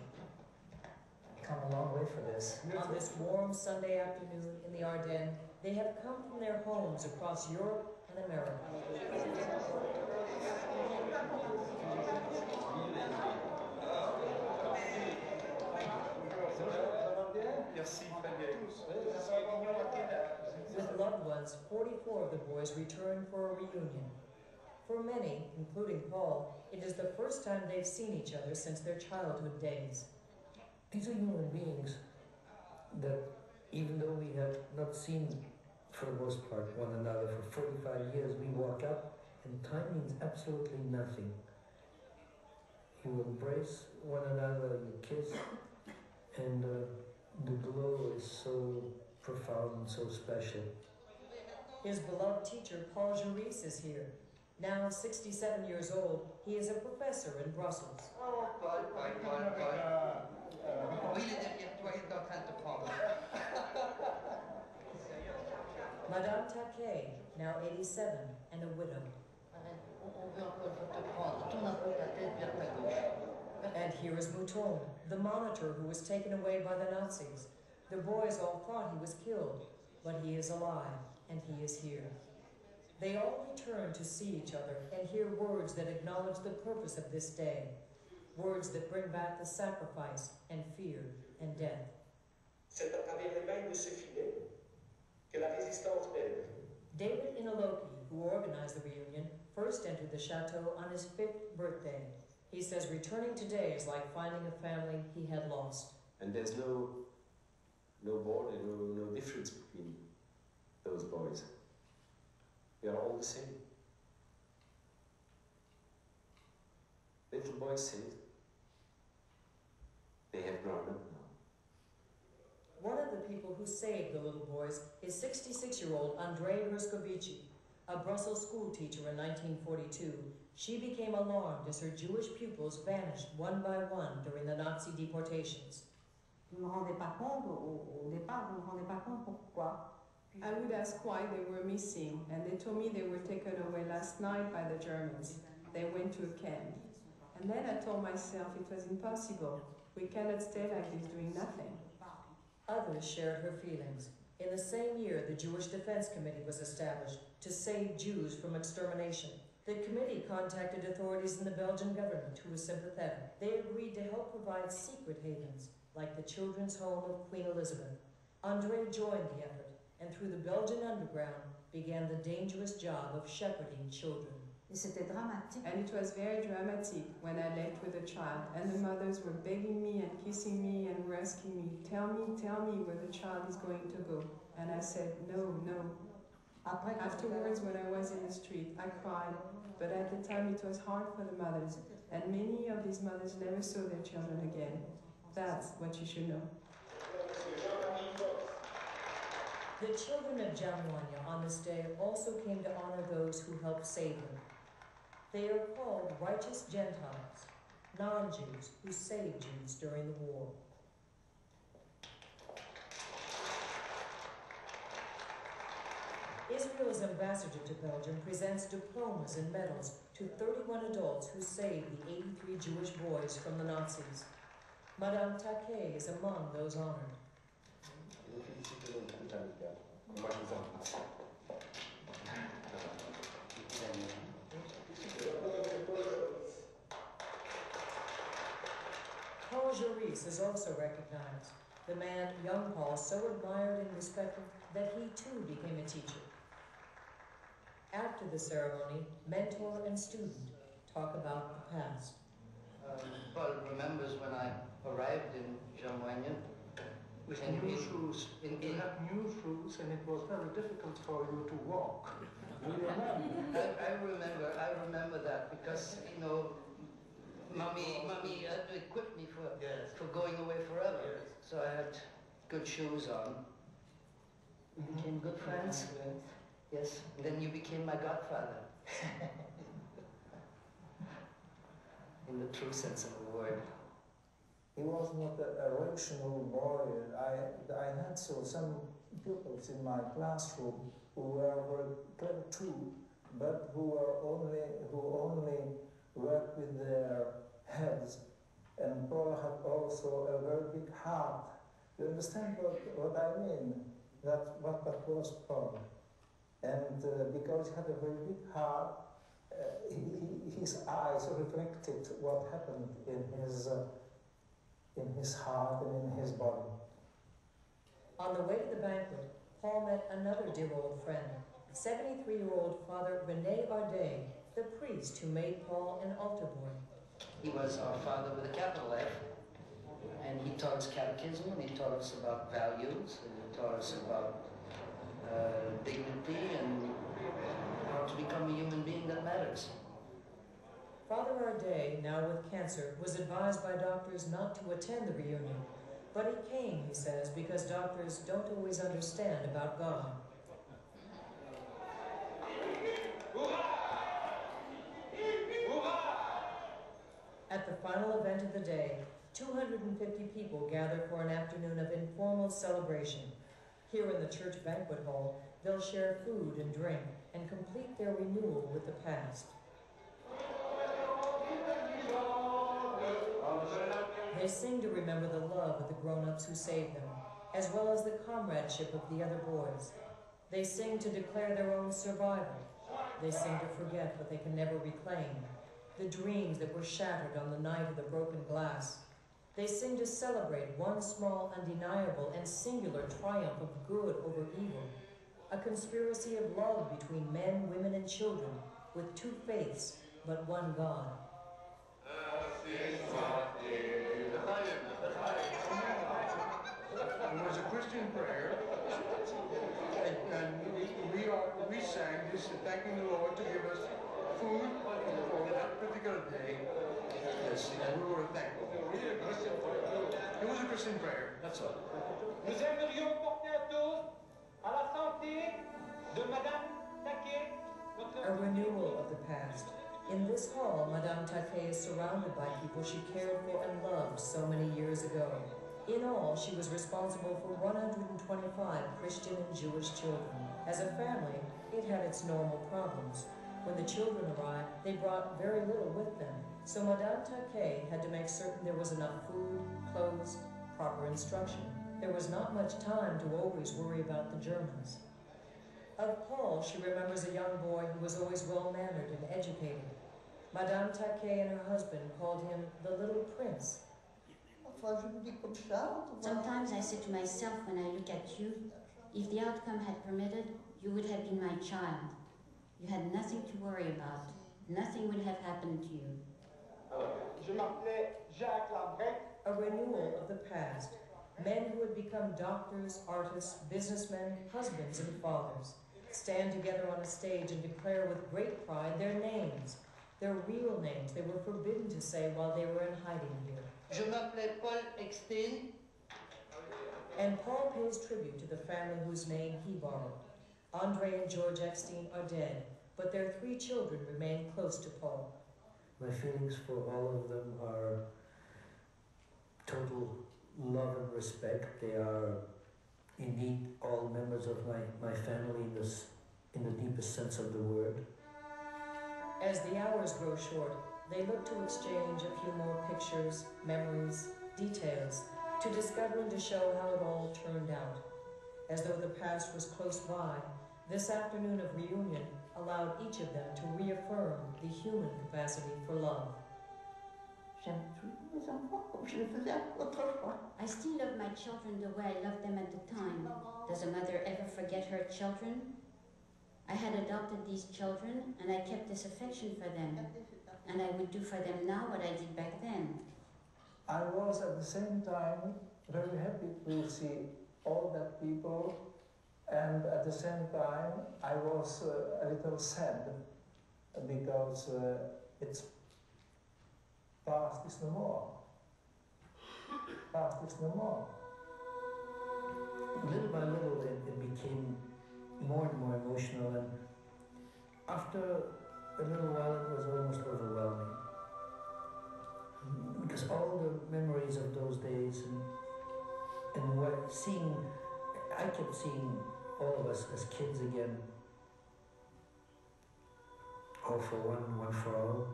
Come a long way for this. On this warm Sunday afternoon in the Ardennes, they have come from their homes across Europe and America. With loved ones, 44 of the boys return for a reunion. For many, including Paul, it is the first time they've seen each other since their childhood days. These are human beings that, even though we have not seen, for the most part, one another for 45 years, we walk up and time means absolutely nothing. You embrace one another, you kiss, and the glow is so profound and so special. His beloved teacher, Paul Jaurès, is here. Now 67 years old, he is a professor in Brussels. Madame Taquet, now 87 and a widow. And here is Mouton, the monitor who was taken away by the Nazis. The boys all thought he was killed, but he is alive, and he is here. They all return to see each other and hear words that acknowledge the purpose of this day, words that bring back the sacrifice and fear and death. C'est à travers les mailles de ce filet que la résistance pèse. David Inoloki, who organized the reunion, first entered the chateau on his 5th birthday. He says returning today is like finding a family he had lost. And there's no border, no difference between those boys. We are all the same. Little boys say they have grown up now. One of the people who saved the little boys is 66-year-old Andrei Herskovici, a Brussels school teacher in 1942. She became alarmed as her Jewish pupils vanished one by one during the Nazi deportations. Je me rendais pas compte, au départ, je me rendais pas compte pourquoi. I would ask why they were missing, and they told me they were taken away last night by the Germans. They went to a camp. And then I told myself it was impossible. We cannot stay like this doing nothing. Others shared her feelings. In the same year, the Jewish Defense Committee was established to save Jews from extermination. The committee contacted authorities in the Belgian government who were sympathetic. They agreed to help provide secret havens, like the Children's Home of Queen Elizabeth. André joined the effort, and through the Belgian underground began the dangerous job of shepherding children. Et c'était dramatique. And it was very dramatic when I left with a child, and the mothers were begging me and kissing me and were asking me, tell me where the child is going to go. And I said, no. Afterwards, when I was in the street, I cried, but at the time it was hard for the mothers, and many of these mothers never saw their children again. That's what you should know. The children of Jamwanya on this day also came to honor those who helped save them. They are called righteous Gentiles, non-Jews who saved Jews during the war. Israel's ambassador to Belgium presents diplomas and medals to 31 adults who saved the 83 Jewish boys from the Nazis. Madame Taquet is among those honored. Paul Jaurès is also recognized, the man young Paul so admired and respected that he too became a teacher. After the ceremony, mentor and student talk about the past. Paul remembers when I arrived in Jamwanya. With new shoes. You had new shoes, and it was very difficult for you to walk. I remember that because, you know, Mommy had to equip me for going away forever. Yes. So I had good shoes on. We became good friends. Yes. And then you became my godfather. In the true sense of the word. He was not a rational boy. I had some pupils in my classroom who were very clever too, but who only worked with their heads. And Paul had also a very big heart. You understand what I mean? What was Paul. And because he had a very big heart, his eyes reflected what happened in his heart and in his body. On the way to the banquet, Paul met another dear old friend, 73-year-old Father Rene Varde, the priest who made Paul an altar boy. He was our father with a capital F, and he taught us catechism, and he taught us about values, and he taught us about dignity and how to become a human being that matters. Father Varde, now with cancer, was advised by doctors not to attend the reunion, but he came, he says, because doctors don't always understand about God. At the final event of the day, 250 people gather for an afternoon of informal celebration. Here in the church banquet hall, they'll share food and drink and complete their renewal with the past. They sing to remember the love of the grown-ups who saved them, as well as the comradeship of the other boys. They sing to declare their own survival. They sing to forget what they can never reclaim, the dreams that were shattered on the night of the broken glass. They sing to celebrate one small, undeniable, and singular triumph of good over evil, a conspiracy of love between men, women, and children, with two faiths, but one God. It was a Christian prayer, and we sang this, thanking the Lord to give us food for that particular day, and we were thankful. It was a Christian prayer, that's all. Nous aimerions porter un toast à la santé de Madame Taquet, A renewal of the past. In this hall, Madame Taquet is surrounded by people she cared for and loved so many years ago. In all, she was responsible for 125 Christian and Jewish children. As a family, it had its normal problems. When the children arrived, they brought very little with them, so Madame Taquet had to make certain there was enough food, clothes, proper instruction. There was not much time to always worry about the Germans. Of Paul, she remembers a young boy who was always well-mannered and educated. Madame Taquet and her husband called him the Little Prince. Sometimes I say to myself when I look at you, if the outcome had permitted, you would have been my child. You had nothing to worry about. Nothing would have happened to you. Je m'appelais Jacques Labrec. A renewal of the past. Men who had become doctors, artists, businessmen, husbands, and fathers stand together on a stage and declare with great pride their names, their real names they were forbidden to say while they were in hiding here. Je m'appelais Paul Extin. And Paul pays tribute to the family whose name he borrowed. Andre and George Eckstein are dead, but their 3 children remain close to Paul. My feelings for all of them are total love and respect. They are indeed all members of my family in the deepest sense of the word. As the hours grow short, they look to exchange a few more pictures, memories, details, to discover and to show how it all turned out. As though the past was close by, this afternoon of reunion allowed each of them to reaffirm the human capacity for love. I still love my children the way I loved them at the time. Does a mother ever forget her children? I had adopted these children, and I kept this affection for them. And I would do for them now what I did back then. I was at the same time very happy to see all that people, and at the same time I was a little sad because it's past is no more. Past is no more. Little by little it became more and more emotional, and after a little while it was almost overwhelming. Because all the memories of those days and what I kept seeing all of us as kids again. All for one, one for all.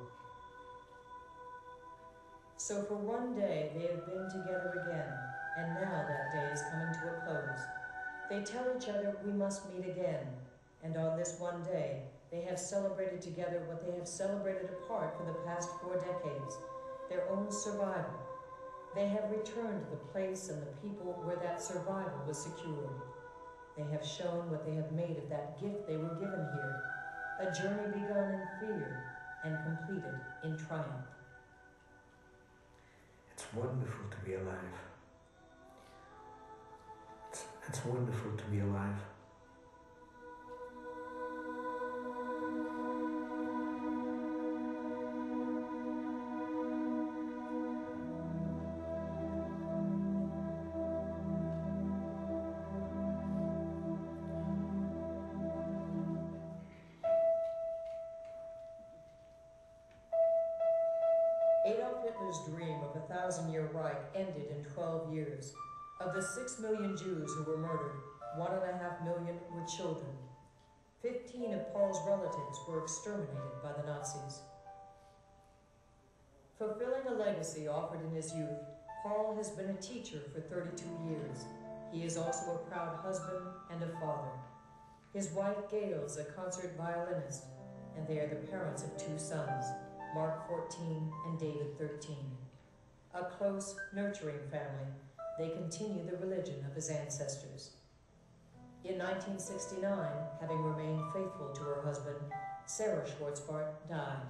So for one day they have been together again, and now that day is coming to a close. They tell each other we must meet again, and on this one day they have celebrated together what they have celebrated apart for the past 4 decades, their own survival. They have returned to the place and the people where that survival was secured. They have shown what they have made of that gift they were given here, a journey begun in fear and completed in triumph. It's wonderful to be alive. It's wonderful to be alive. Adolf Hitler's dream of a 1,000-year Reich ended in 12 years. Of the 6 million Jews who were murdered, 1.5 million were children. 15 of Paul's relatives were exterminated by the Nazis. Fulfilling a legacy offered in his youth, Paul has been a teacher for 32 years. He is also a proud husband and a father. His wife Gail is a concert violinist, and they are the parents of 2 sons, Mark 14 and David 13. a close, nurturing family, they continue the religion of his ancestors. In 1969, having remained faithful to her husband, Sarah Schwartzberg died.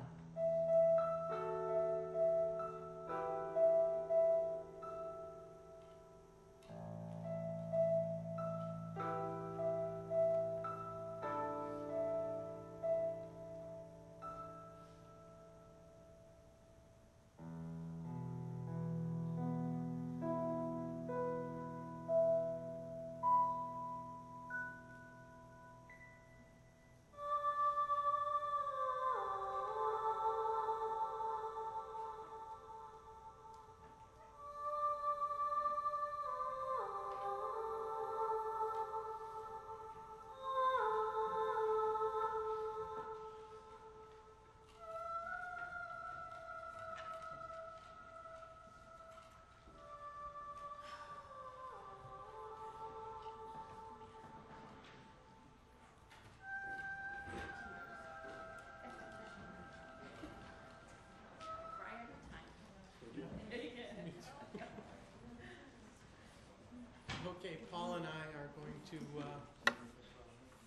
Okay, Paul and I are going to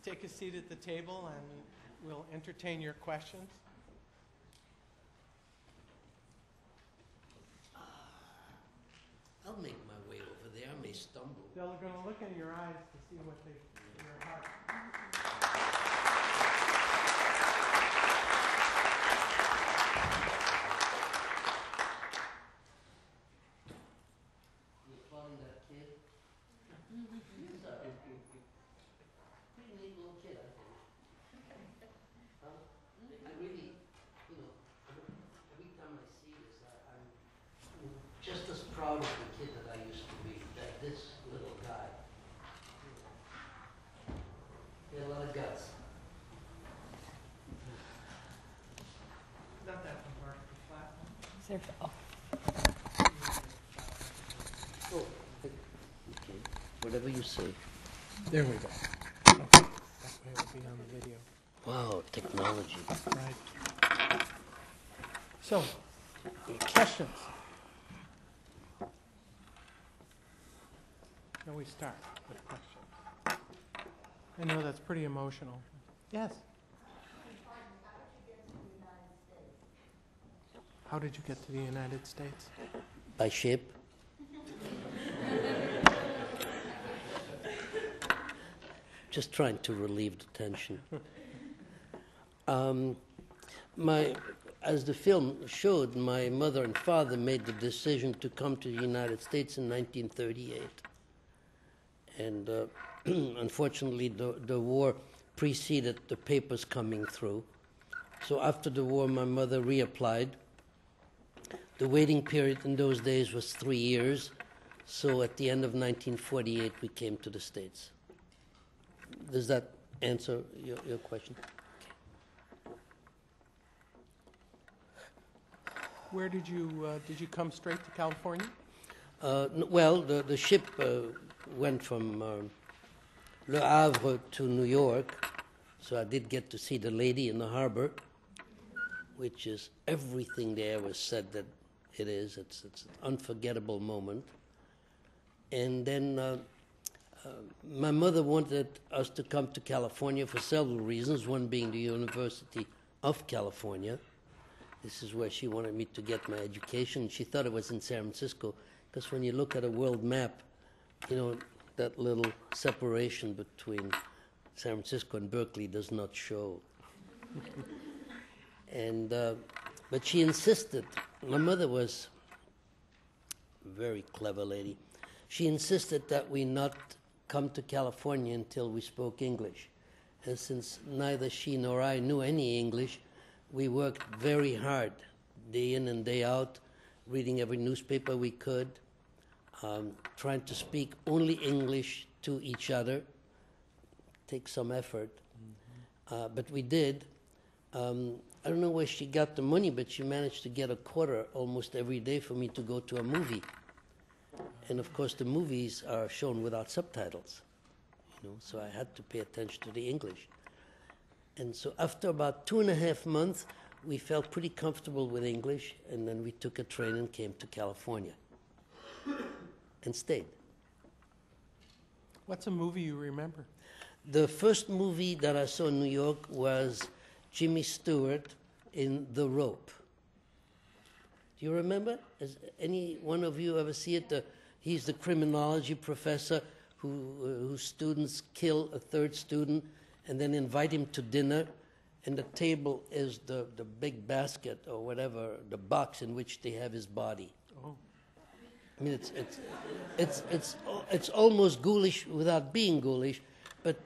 take a seat at the table and we'll entertain your questions. I'll make my way over there. I may stumble. They're going to look in your eyes to see what your heart. You applauding that kid? He's a pretty neat little kid, I think. I really, every time I see this, I'm just as proud of the kid that I used to be, that this little guy. He had a lot of guts. Not that hard to flat. Is there, oh. Oh, okay. Whatever you say. There we go. Okay. That way it'll be on the video. Wow, technology. Right. So, questions? Now we start with questions. I know that's pretty emotional. Yes? How did you get to the United States? By ship. Just trying to relieve the tension. As the film showed, my mother and father made the decision to come to the United States in 1938. And unfortunately, the war preceded the papers coming through. So after the war, my mother reapplied. The waiting period in those days was 3 years. So at the end of 1948, we came to the States. Does that answer your question? Where did you come straight to California? Well, the ship went from Le Havre to New York, so I did get to see the lady in the harbor, which is everything they ever said that it is. It's an unforgettable moment. And then my mother wanted us to come to California for several reasons, one being the University of California. This is where she wanted me to get my education. She thought it was in San Francisco, because when you look at a world map, that little separation between San Francisco and Berkeley does not show. And but she insisted. My mother was a very clever lady. She insisted that we not come to California until we spoke English. And since neither she nor I knew any English, we worked very hard, day in and day out, reading every newspaper we could, trying to speak only English to each other. Takes some effort, but we did. I don't know where she got the money, but she managed to get a quarter almost every day for me to go to a movie. And of course, the movies are shown without subtitles, so I had to pay attention to the English. And so after about 2.5 months, we felt pretty comfortable with English, and then we took a train and came to California and stayed. What's a movie you remember? The first movie that I saw in New York was Jimmy Stewart in The Rope. Do you remember? Has any one of you ever see it? He's the criminology professor whose students kill a third student and then invite him to dinner, and the table is the big basket or whatever, the box in which they have his body. Oh. I mean, it's almost ghoulish without being ghoulish, but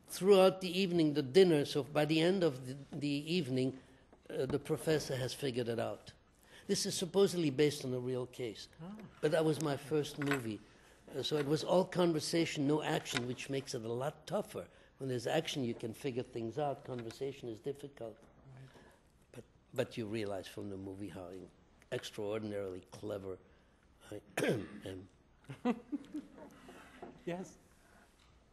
throughout the evening, the dinner, so by the end of the evening, the professor has figured it out. This is supposedly based on a real case, but that was my first movie. So it was all conversation, no action, which makes it a lot tougher. When there's action, you can figure things out. Conversation is difficult. Right. But you realize from the movie how extraordinarily clever I am. Yes?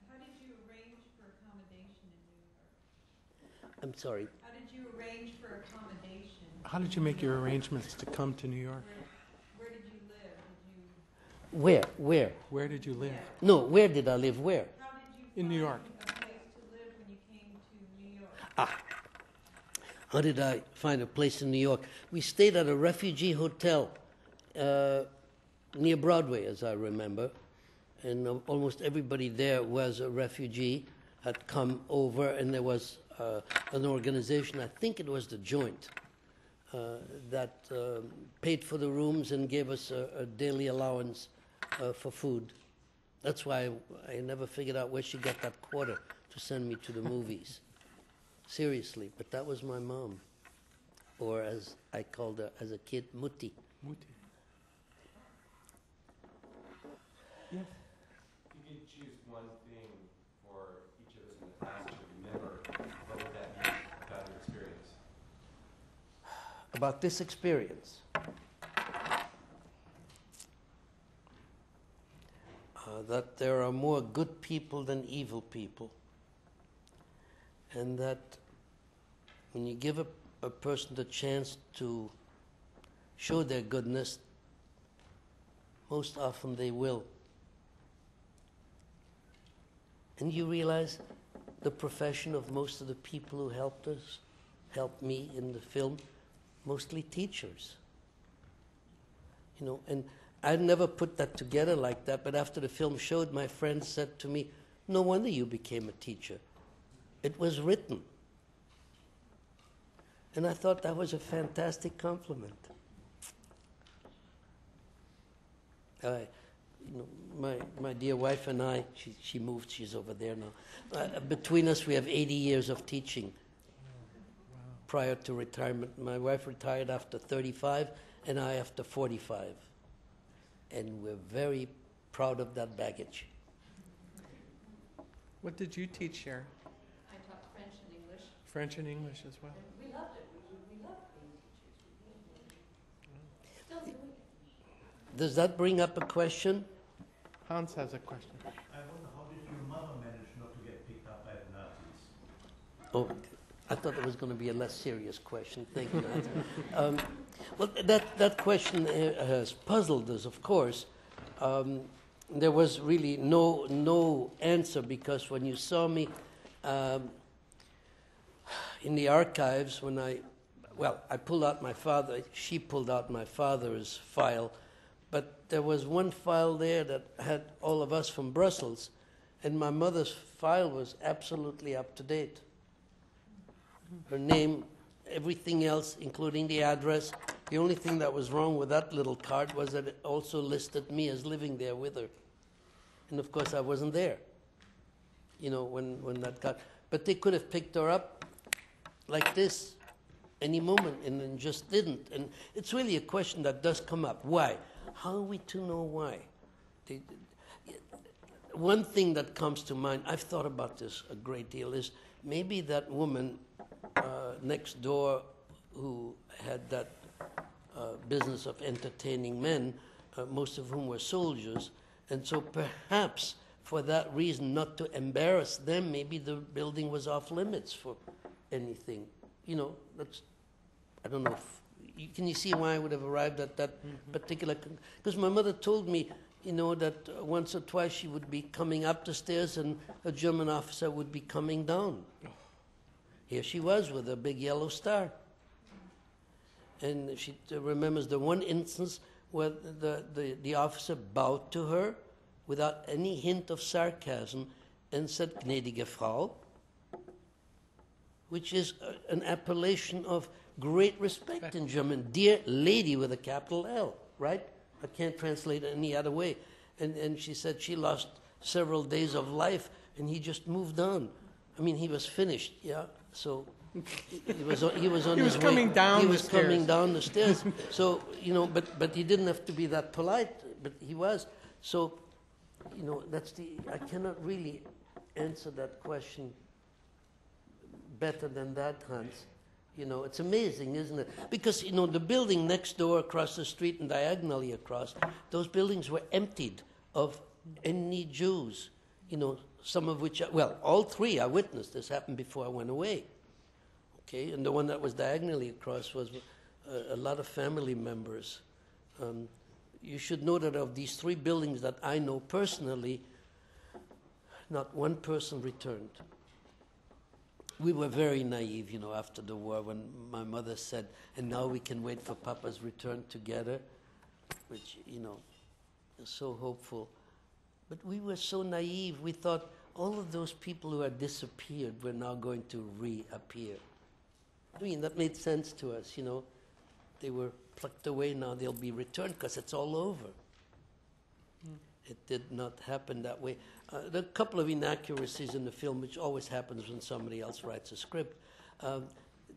How did you arrange for accommodation in New York? I'm sorry. How did you arrange for accommodation? How did you make your arrangements to come to New York? Where did you live? Where? Where did you live? No, where did I live? Where? How did you In New York. find a place to live when you came to New York? How did I find a place in New York? We stayed at a refugee hotel near Broadway, as I remember, and almost everybody there was a refugee, had come over, and there was an organization, I think it was the Joint, that paid for the rooms and gave us a daily allowance for food. That's why I never figured out where she got that quarter to send me to the movies. Seriously, but that was my mom. Or as I called her as a kid, Mutti. Mutti. Yes. If you could choose one thing for each of us in the class to remember, what would that be about your experience? About this experience. That there are more good people than evil people. And that when you give a person the chance to show their goodness, most often they will. And you realize the profession of most of the people who helped me in the film, mostly teachers. You know, and I'd never put that together like that, but after the film showed, my friends said to me, "No wonder you became a teacher. It was written." And I thought that was a fantastic compliment. My dear wife and I, she moved, she's over there now. Between us, we have 80 years of teaching prior to retirement. My wife retired after 35, and I after 45. And we're very proud of that baggage. What did you teach, Sharon? I taught French and English. French and English as well. And we loved it. We loved being teachers. Still do it. Does that bring up a question? Hans has a question. I wonder, how did your mother manage not to get picked up by the Nazis? Oh, I thought it was going to be a less serious question. Thank you, Hans. Well, that question has puzzled us, of course. There was really no answer, because when you saw me in the archives, when I pulled out my father, she pulled out my father's file, but there was one file there that had all of us from Brussels, and my mother's file was absolutely up to date. Her name, everything else, including the address. The only thing that was wrong with that little card was that it also listed me as living there with her. And of course I wasn't there, you know, when that got... But they could have picked her up like this any moment, and then just didn't. And it's really a question that does come up. Why? How are we to know why? One thing that comes to mind, I've thought about this a great deal, is maybe that woman next door who had that business of entertaining men, most of whom were soldiers, and so perhaps for that reason, not to embarrass them, maybe the building was off limits for anything. You know, I don't know if, can you see why I would have arrived at that particular, because my mother told me, you know, that once or twice she would be coming up the stairs and a German officer would be coming down. Here she was with a big yellow star. And she remembers the one instance where the officer bowed to her without any hint of sarcasm and said, gnädige Frau, which is an appellation of great respect in German. Dear lady with a capital L, right? I can't translate it any other way. And she said she lost several days of life and he just moved on. I mean, he was finished, yeah? So he was on his way. Coming down he the was stairs. coming down the stairs. So, you know, but he didn't have to be that polite, but he was. So, you know, I cannot really answer that question better than that, Hans. You know, it's amazing, isn't it? Because, you know, the building next door across the street and diagonally across, those buildings were emptied of any Jews, you know, some of which, well, all three I witnessed. This happened before I went away. Okay, and the one that was diagonally across was a lot of family members. You should know that of these three buildings that I know personally, not one person returned. We were very naive, you know, after the war when my mother said, and now we can wait for Papa's return together, which, you know, is so hopeful. But we were so naive, we thought all of those people who had disappeared were now going to reappear. I mean, that made sense to us, you know. They were plucked away, now they'll be returned because it's all over. It did not happen that way. There are a couple of inaccuracies in the film, which always happens when somebody else writes a script.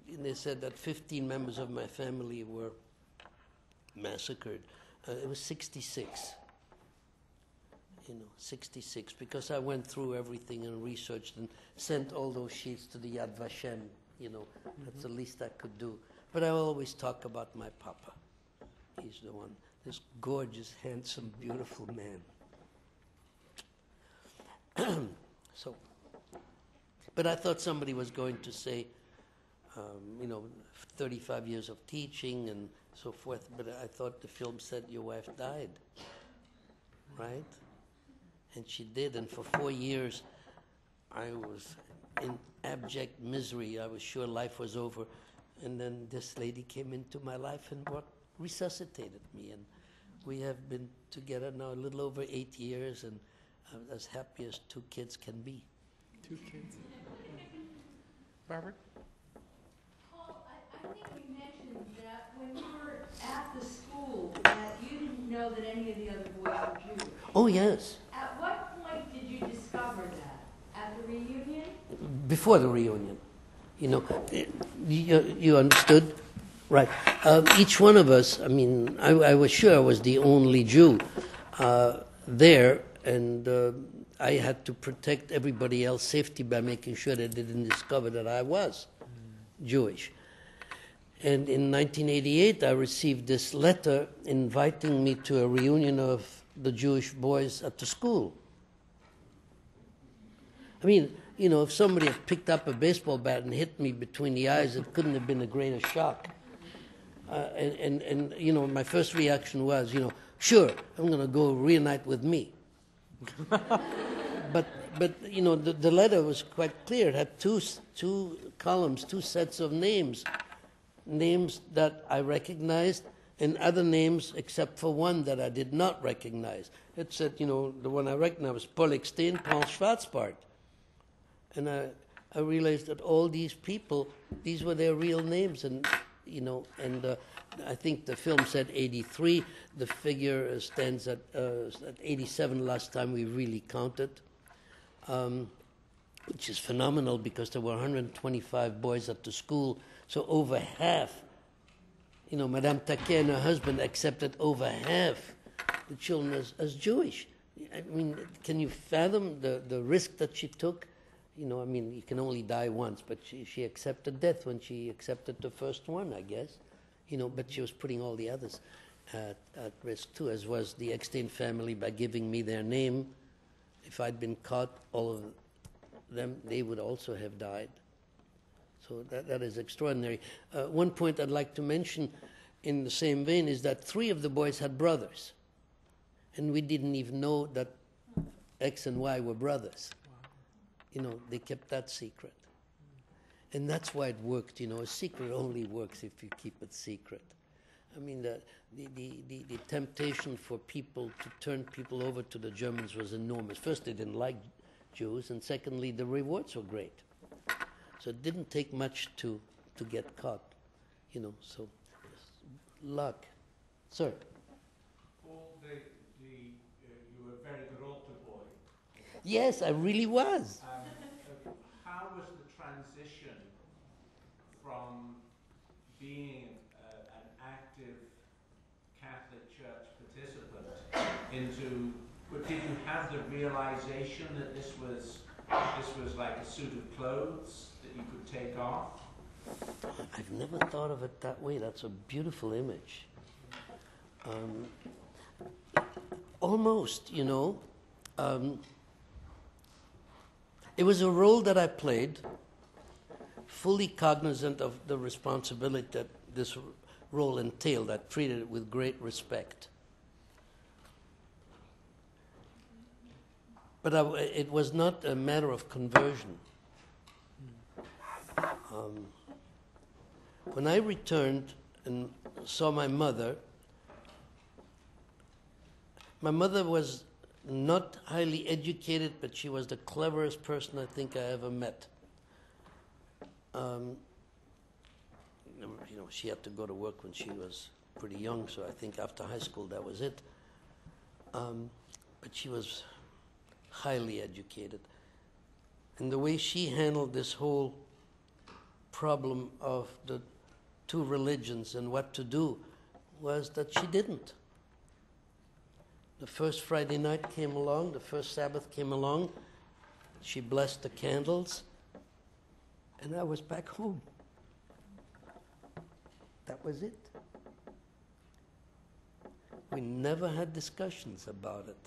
They said that 15 members of my family were massacred. It was 66. You know, 66, because I went through everything and researched and sent all those sheets to the Yad Vashem. You know, that's the least I could do. But I always talk about my Papa. He's the one, this gorgeous, handsome, beautiful man. So, but I thought somebody was going to say, you know, 35 years of teaching and so forth, but I thought the film said your wife died, right? And she did, and for 4 years I was in abject misery. I was sure life was over, and then this lady came into my life and resuscitated me, and we have been together now a little over 8 years, and I'm as happy as two kids can be. 2 kids. Robert? Paul, I think you mentioned that when you were at the school that you didn't know that any of the other boys were Jewish. Oh, yes. At what point did you discover that? At the reunion? Before the reunion. You know, you understood? Right. Each one of us, I mean, I was sure I was the only Jew there, and I had to protect everybody else's safety by making sure that they didn't discover that I was Jewish. And in 1988, I received this letter inviting me to a reunion of the Jewish boys at the school. I mean, you know, if somebody had picked up a baseball bat and hit me between the eyes, it couldn't have been a greater shock. And you know, my first reaction was, you know, sure, I'm going to go reunite with me. But you know, the letter was quite clear. It had two columns, two sets of names that I recognized, and other names except for one that I did not recognize. It said, you know, the one I recognized was Paul Eckstein, Paul Schwartz Parts. And I realized that all these people, these were their real names, and you know, and I think the film said 83. The figure stands at 87 last time we really counted, which is phenomenal because there were 125 boys at the school, so over half. You know, Madame Taquet and her husband accepted over half the children as Jewish. I mean, can you fathom the risk that she took? You know, I mean, you can only die once, but she accepted death when she accepted the first one, I guess. You know, but she was putting all the others at risk too, as was the Eckstein family by giving me their name. If I'd been caught, all of them, they would also have died. So that is extraordinary. One point I'd like to mention in the same vein is that 3 of the boys had brothers. And we didn't even know that X and Y were brothers. You know, they kept that secret. And that's why it worked, you know. A secret only works if you keep it secret. I mean, the temptation for people to turn people over to the Germans was enormous. First, they didn't like Jews, and secondly, the rewards were great. So it didn't take much to get caught, you know, so luck. Sir? Paul, you were a very good altar boy. Yes, I really was. How was the transition from being an active Catholic Church participant into, but did you have the realization that this was like a suit of clothes that you could take off? I've never thought of it that way. That's a beautiful image. Almost, you know. It was a role that I played, fully cognizant of the responsibility that this role entailed. I treated it with great respect. But it was not a matter of conversion. When I returned and saw my mother was not highly educated, but she was the cleverest person I think I ever met. You know, she had to go to work when she was pretty young, so I think after high school that was it. But she was highly educated. And the way she handled this whole problem of the 2 religions and what to do was that she didn't. The first Friday night came along, the first Sabbath came along, she blessed the candles, and I was back home. That was it. We never had discussions about it.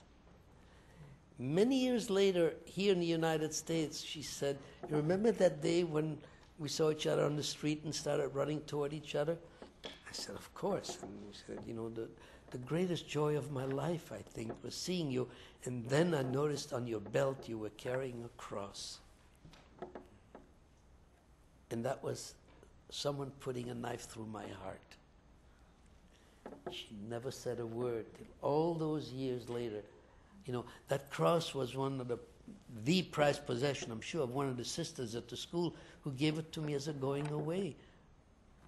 Many years later, here in the United States, she said, "You remember that day when we saw each other on the street and started running toward each other?" I said, "Of course." And she said, "You know, the greatest joy of my life, I think, was seeing you. And then I noticed on your belt you were carrying a cross." And that was someone putting a knife through my heart. She never said a word till all those years later. You know, that cross was one of the prized possession, I'm sure, of one of the sisters at the school who gave it to me as a going away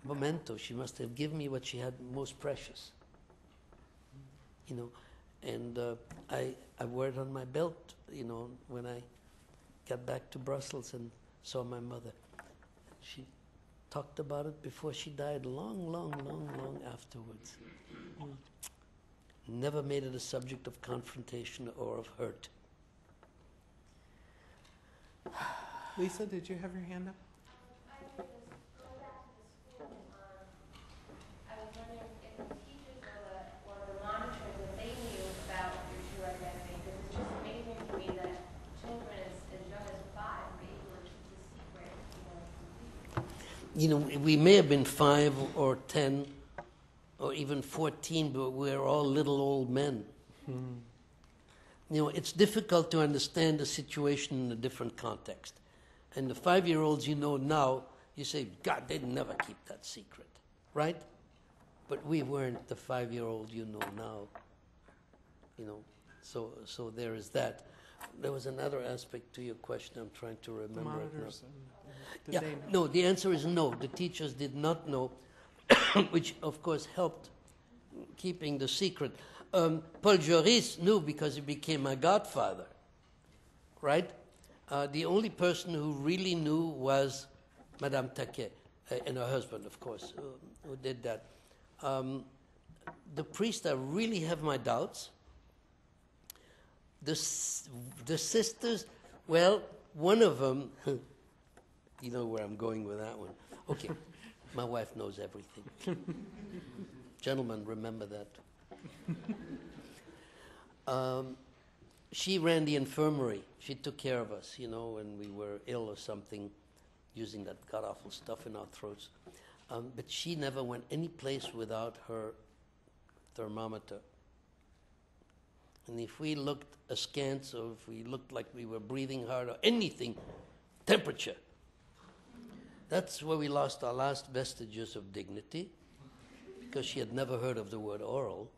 memento. She must have given me what she had most precious. You know, and I wore it on my belt, you know, when I got back to Brussels and saw my mother. She talked about it before she died, long, long, long, long afterwards. Never made it a subject of confrontation or of hurt. Lisa, did you have your hand up? You know, we may have been 5 or 10 or even 14, but we're all little old men. Mm. You know, it's difficult to understand the situation in a different context. And the 5-year-olds you know now, you say, God, they'd never keep that secret, right? But we weren't the 5-year-old you know now. You know, so there is that. There was another aspect to your question. I'm trying to remember the monitors it now. Did Yeah, they know? no, the answer is no. The teachers did not know, which of course helped keeping the secret. Paul Joris knew because he became my godfather, right? The only person who really knew was Madame Taquet, and her husband, of course, who did that. The priest, I really have my doubts. The sisters, well, one of them, you know where I'm going with that one. Okay, my wife knows everything. Gentlemen, remember that. She ran the infirmary. She took care of us, you know, when we were ill or something. using that god-awful stuff in our throats. But she never went any place without her thermometer. And if we looked askance, or if we looked like we were breathing hard, or anything, temperature. That's where we lost our last vestiges of dignity, because she had never heard of the word oral.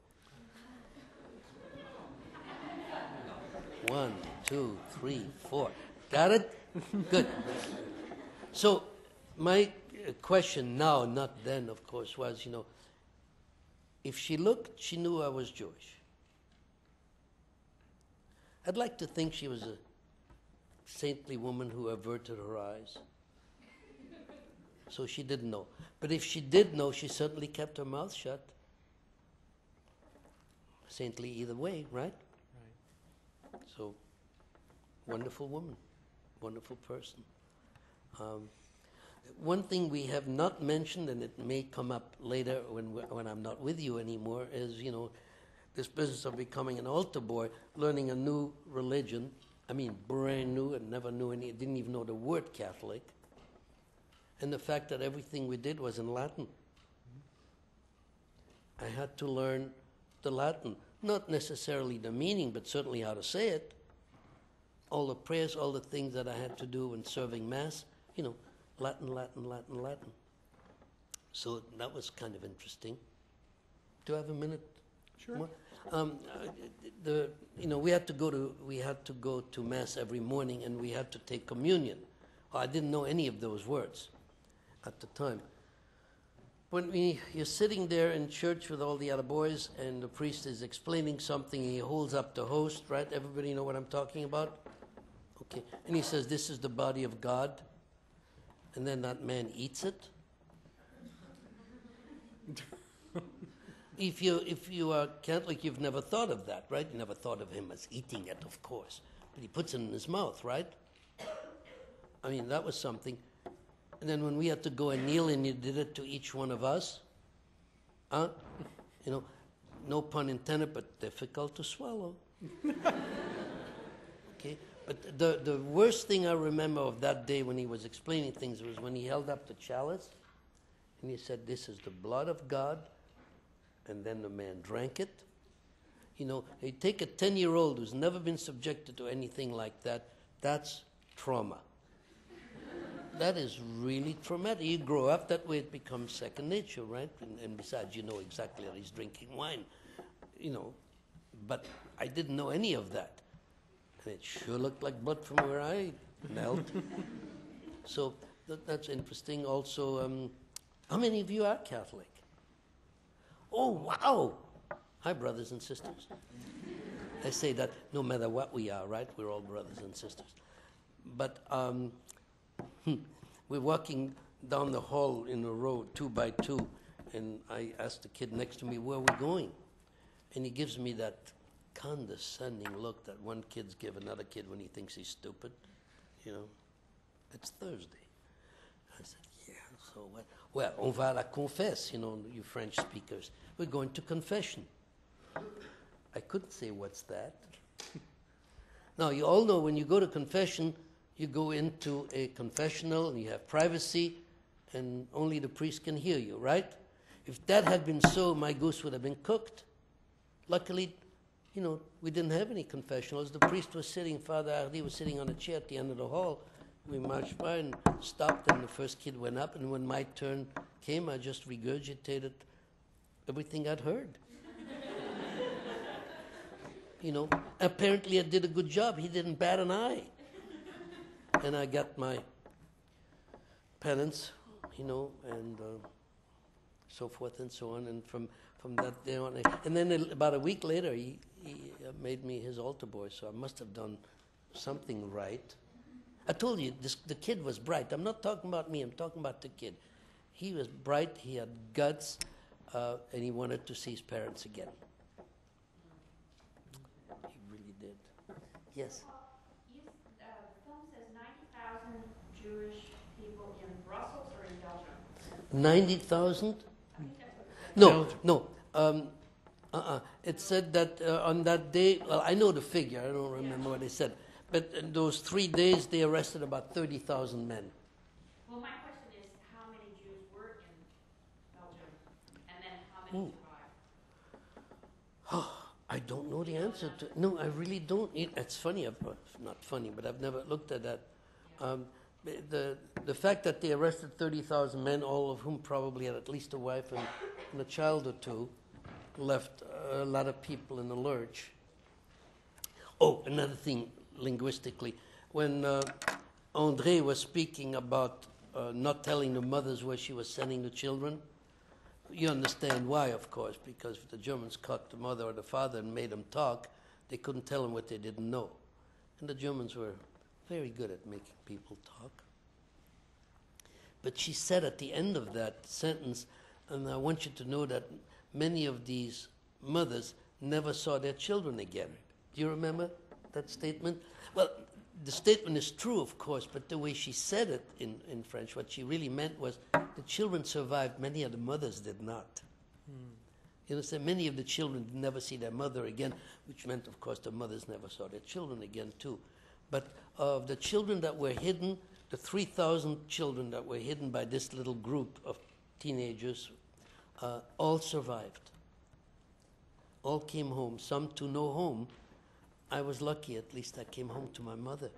1, 2, 3, 4. Got it? Good. So my question now, not then, of course, was, if she looked, she knew I was Jewish. I'd like to think she was a saintly woman who averted her eyes. So she didn't know. But if she did know, she certainly kept her mouth shut. Saintly either way, right? Right. So, wonderful woman, wonderful person. One thing we have not mentioned, and it may come up later when I'm not with you anymore, is, this business of becoming an altar boy, learning a new religion. I mean, brand new, and never knew any, didn't even know the word Catholic. And the fact that everything we did was in Latin. I had to learn the Latin. Not necessarily the meaning, but certainly how to say it. All the prayers, all the things that I had to do in serving Mass, Latin, Latin, Latin, Latin. So that was kind of interesting. Do I have a minute? Sure. More? We had to go to Mass every morning, and we had to take communion. I didn't know any of those words at the time. When you're sitting there in church with all the other boys, and the priest is explaining something, he holds up the host, right? Everybody know what I'm talking about? Okay. And he says, "This is the body of God." And then that man eats it. If you are Catholic, you've never thought of that, right? You never thought of him as eating it, of course. But he puts it in his mouth, right? I mean, that was something. And then when we had to go and kneel, and you did it to each one of us, no pun intended, but difficult to swallow. Okay, but the worst thing I remember of that day when he was explaining things was when he held up the chalice, and he said, "This is the blood of God," and then the man drank it. They take a 10-year-old who's never been subjected to anything like that. That's trauma. That is really traumatic. You grow up that way, it becomes second nature, right? And besides, you know exactly that he's drinking wine, But I didn't know any of that. And it sure looked like blood from where I knelt. So that's interesting. Also, how many of you are Catholic? Oh, wow! Hi, brothers and sisters. I say that no matter what we are, right? We're all brothers and sisters. But we're walking down the hall in a row, 2 by 2, and I asked the kid next to me, "Where are we going?" And he gives me that condescending look that one kid's give another kid when he thinks he's stupid. It's Thursday. I said, "Yeah, so what?" "Well, on va à la confesse, you French speakers. We're going to confession." I couldn't say, "What's that?" Now, you all know when you go to confession, you go into a confessional and you have privacy, and only the priest can hear you, right? If that had been so, my goose would have been cooked. Luckily, we didn't have any confessionals. The priest was sitting, Father Varde was sitting on a chair at the end of the hall. We marched by and stopped, and the first kid went up, and when my turn came, I just regurgitated everything I'd heard. Apparently I did a good job. He didn't bat an eye. And I got my penance, and so forth and so on. And from that day on, and then about a week later, he made me his altar boy. So I must have done something right. I told you, the kid was bright. I'm not talking about me. I'm talking about the kid. He was bright. He had guts, and he wanted to see his parents again. He really did. Yes. The film says 90,000 Jewish people in Brussels or in Belgium? 90,000? No. It said that on that day, well, I know the figure. I don't remember what they said. But in those 3 days, they arrested about 30,000 men. Well, Ooh. Oh, I don't know the answer to. No, I really don't. It's funny. Not funny, but I've never looked at that. The fact that they arrested 30,000 men, all of whom probably had at least a wife and a child or two, left a lot of people in the lurch. Oh, another thing linguistically. When André was speaking about not telling the mothers where she was sending the children, you understand why, of course, because if the Germans caught the mother or the father and made them talk, they couldn't tell them what they didn't know. And the Germans were very good at making people talk. But she said at the end of that sentence, and I want you to know that many of these mothers never saw their children again. Do you remember that statement? Well, the statement is true, of course, but the way she said it in French, what she really meant was the children survived, many of the mothers did not. You understand? Many of the children did never see their mother again, which meant, of course, the mothers never saw their children again, too. But of the children that were hidden, the 3,000 children that were hidden by this little group of teenagers, all survived. All came home, some to no home. I was lucky, at least I came home to my mother.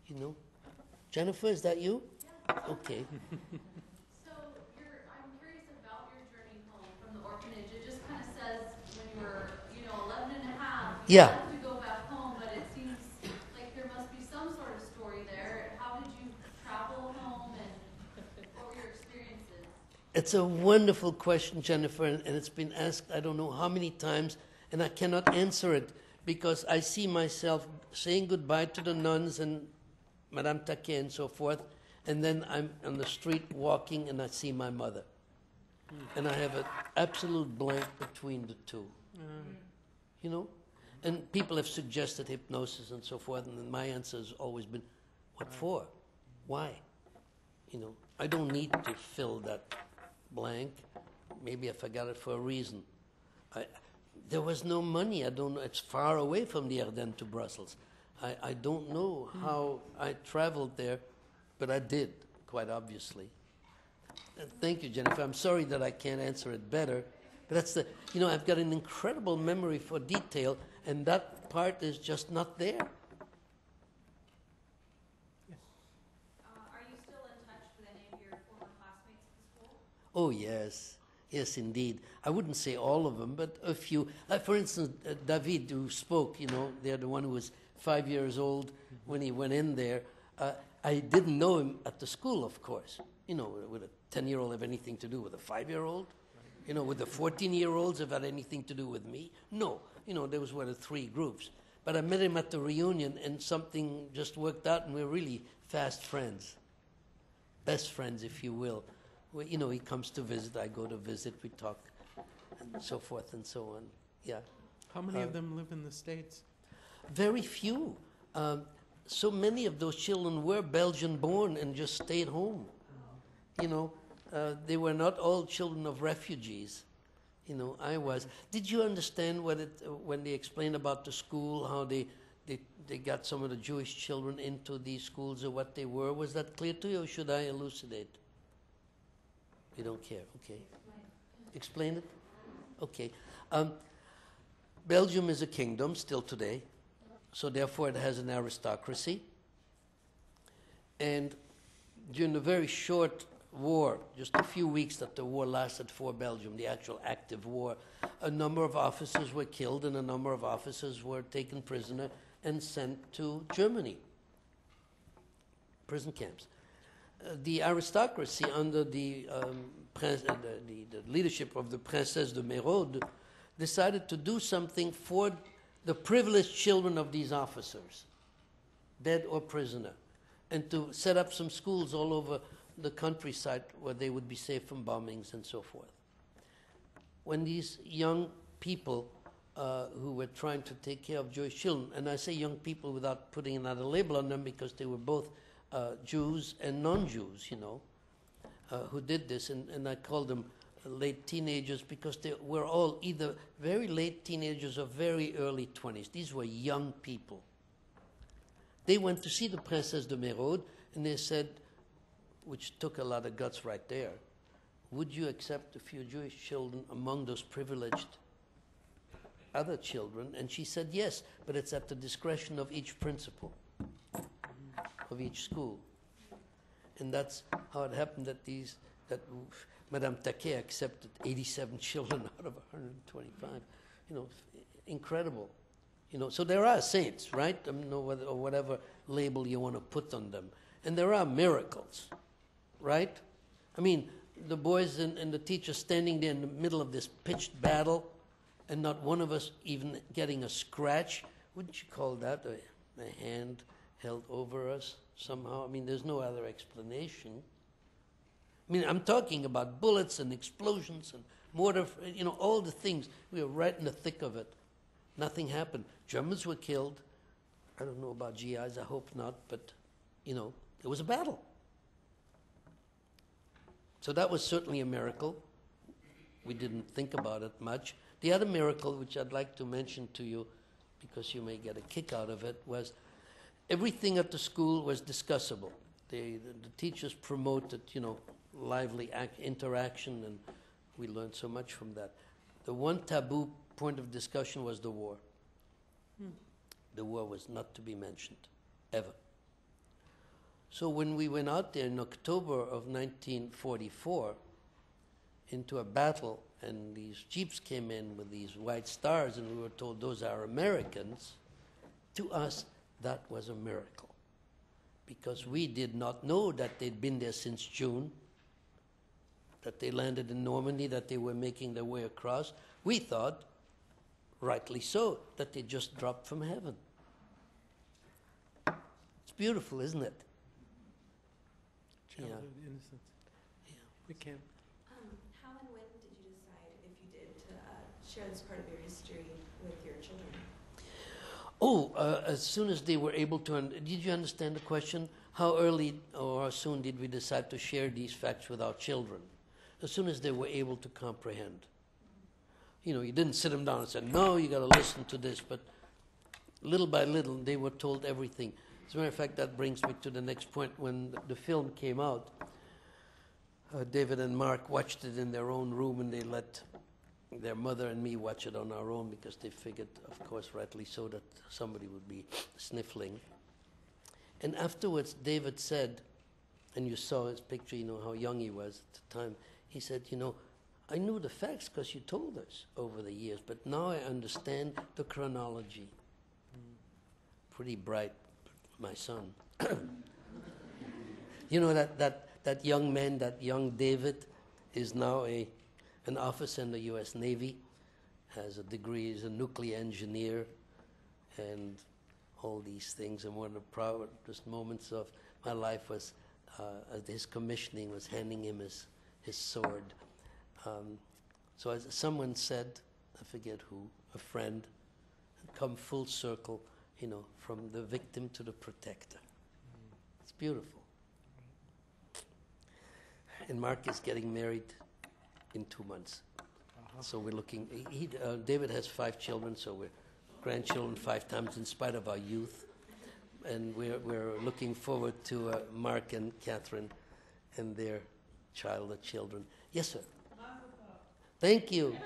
You know? Jennifer, is that you? Yeah. Okay. So I'm curious about your journey home from the orphanage. It just kind of says when you were, 11 and a half, you Yeah. wanted to go back home, but it seems like there must be some sort of story there. How did you travel home and what were your experiences? It's a wonderful question, Jennifer, and it's been asked I don't know how many times, and I cannot answer it because I see myself saying goodbye to the nuns and Madame Taquet and so forth, and then I'm on the street walking and I see my mother. And I have an absolute blank between the two. You know? And people have suggested hypnosis and so forth, and then my answer has always been, what for? Why? You know, I don't need to fill that blank. Maybe I forgot it for a reason. There was no money. I don't know. It's far away from the Ardennes to Brussels. I don't know how I traveled there, but I did, quite obviously. Thank you, Jennifer. I'm sorry that I can't answer it better, but that's I've got an incredible memory for detail, and that part is just not there. Are you still in touch with any of your former classmates at the school? Oh, yes. Yes, indeed. I wouldn't say all of them, but a few. For instance, David, who spoke, they're the one who was 5 years old when he went in there. I didn't know him at the school, of course. Would a 10-year-old have anything to do with a 5-year-old? Would the 14-year-olds have had anything to do with me? No. Those were the three groups. But I met him at the reunion, and something just worked out, and we're really fast friends. Best friends, if you will. He comes to visit, I go to visit, we talk, and so forth and so on. Yeah. How many of them live in the States? Very few. So many of those children were Belgian born and just stayed home. They were not all children of refugees. I was. Did you understand when they explained about the school, how they got some of the Jewish children into these schools or what they were? Was that clear to you, or should I elucidate? You don't care, okay. Explain it? Okay. Belgium is a kingdom still today, so therefore it has an aristocracy. And during the very short war, just a few weeks that the war lasted for Belgium, the actual active war, a number of officers were killed and a number of officers were taken prisoner and sent to Germany, prison camps. The aristocracy under the leadership of the Princesse de Merode decided to do something for the privileged children of these officers, dead or prisoner, and to set up some schools all over the countryside where they would be safe from bombings and so forth. When these young people who were trying to take care of Jewish children, and I say young people without putting another label on them because they were both Jews and non-Jews, who did this, and I call them late teenagers because they were all either very late teenagers or very early 20s. These were young people. They went to see the Princesse de Merode, and they said, which took a lot of guts right there, would you accept a few Jewish children among those privileged other children? And she said yes, but it's at the discretion of each principal, of each school. And that's how it happened that Madame Taquet accepted 87 children out of 125. You know, incredible. You know, so there are saints, right? I mean, or whatever label you want to put on them. And there are miracles, right? I mean, the boys and the teachers standing there in the middle of this pitched battle and not one of us even getting a scratch. Wouldn't you call that a hand held over us somehow? I mean, there's no other explanation. I mean, I'm talking about bullets and explosions and mortar, you know, all the things. We were right in the thick of it. Nothing happened. Germans were killed. I don't know about GIs, I hope not, but, you know, it was a battle. So that was certainly a miracle. We didn't think about it much. The other miracle, which I'd like to mention to you, because you may get a kick out of it, was everything at the school was discussable. The teachers promoted, you know, lively interaction, and we learned so much from that. The one taboo point of discussion was the war. The war was not to be mentioned, ever. So when we went out there in October of 1944 into a battle, and these jeeps came in with these white stars, and we were told those are Americans, to us that was a miracle. Because we did not know that they'd been there since June, that they landed in Normandy, that they were making their way across. We thought, rightly so, that they just dropped from heaven. It's beautiful, isn't it? Childhood innocence. Yeah. We can. How and when did you decide, if you did, to share this part of your history with your children? Oh, as soon as they were able to. Did you understand the question? How early or how soon did we decide to share these facts with our children? As soon as they were able to comprehend. You know, you didn't sit them down and say, no, you got to listen to this. But little by little, they were told everything. As a matter of fact, that brings me to the next point. When the film came out, David and Mark watched it in their own room, and they let their mother and me watch it on our own because they figured, of course, rightly so, that somebody would be sniffling. And afterwards, David said, and you saw his picture, you know, how young he was at the time, he said, you know, I knew the facts because you told us over the years, but now I understand the chronology. Pretty bright, my son. You know, that young man, that young David, is now an officer in the U.S. Navy, has a degree, is a nuclear engineer, and all these things. And one of the proudest moments of my life was at his commissioning, was handing him his sword. So as someone said, I forget who, a friend, come full circle, you know, from the victim to the protector. It's beautiful. And Mark is getting married in 2 months. So we're looking, David has 5 children, so we're grandchildren 5 times in spite of our youth. And we're looking forward to Mark and Catherine and their child or children. Yes, sir. Thank you.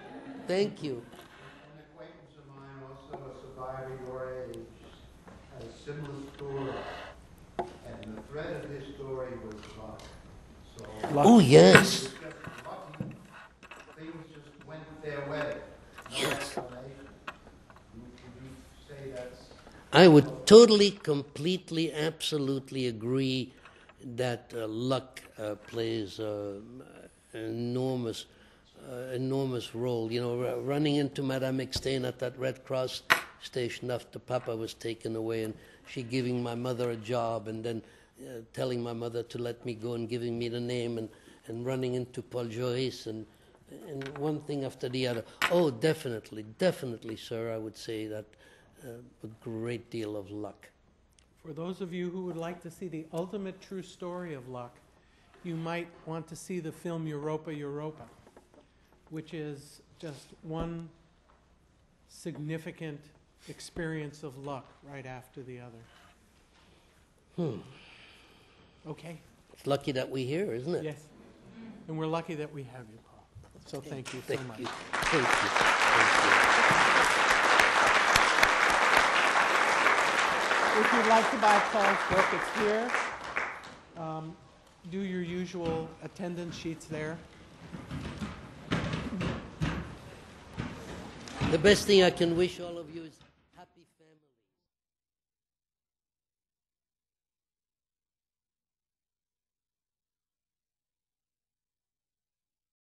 Thank you. An acquaintance of mine, also a survivor your age, has a similar story. And the thread of his story was luck. So, oh, yes. Lucky, things just went their way. No yes. explanation. Would you say that's... I would totally, completely, absolutely agree that luck plays an enormous role. You know, running into Madame Extain at that Red Cross station after Papa was taken away, and she giving my mother a job, and then telling my mother to let me go and giving me the name, and running into Paul Joris, and one thing after the other. Oh, definitely, sir, I would say that a great deal of luck. For those of you who would like to see the ultimate true story of luck, you might want to see the film Europa, Europa, which is just one significant experience of luck right after the other. Okay. It's lucky that we're here, isn't it? Yes. And we're lucky that we have you, Paul. So thank you so much. Thank you. If you'd like to buy Paul's book, it's here. Do your usual attendance sheets there. The best thing I can wish all of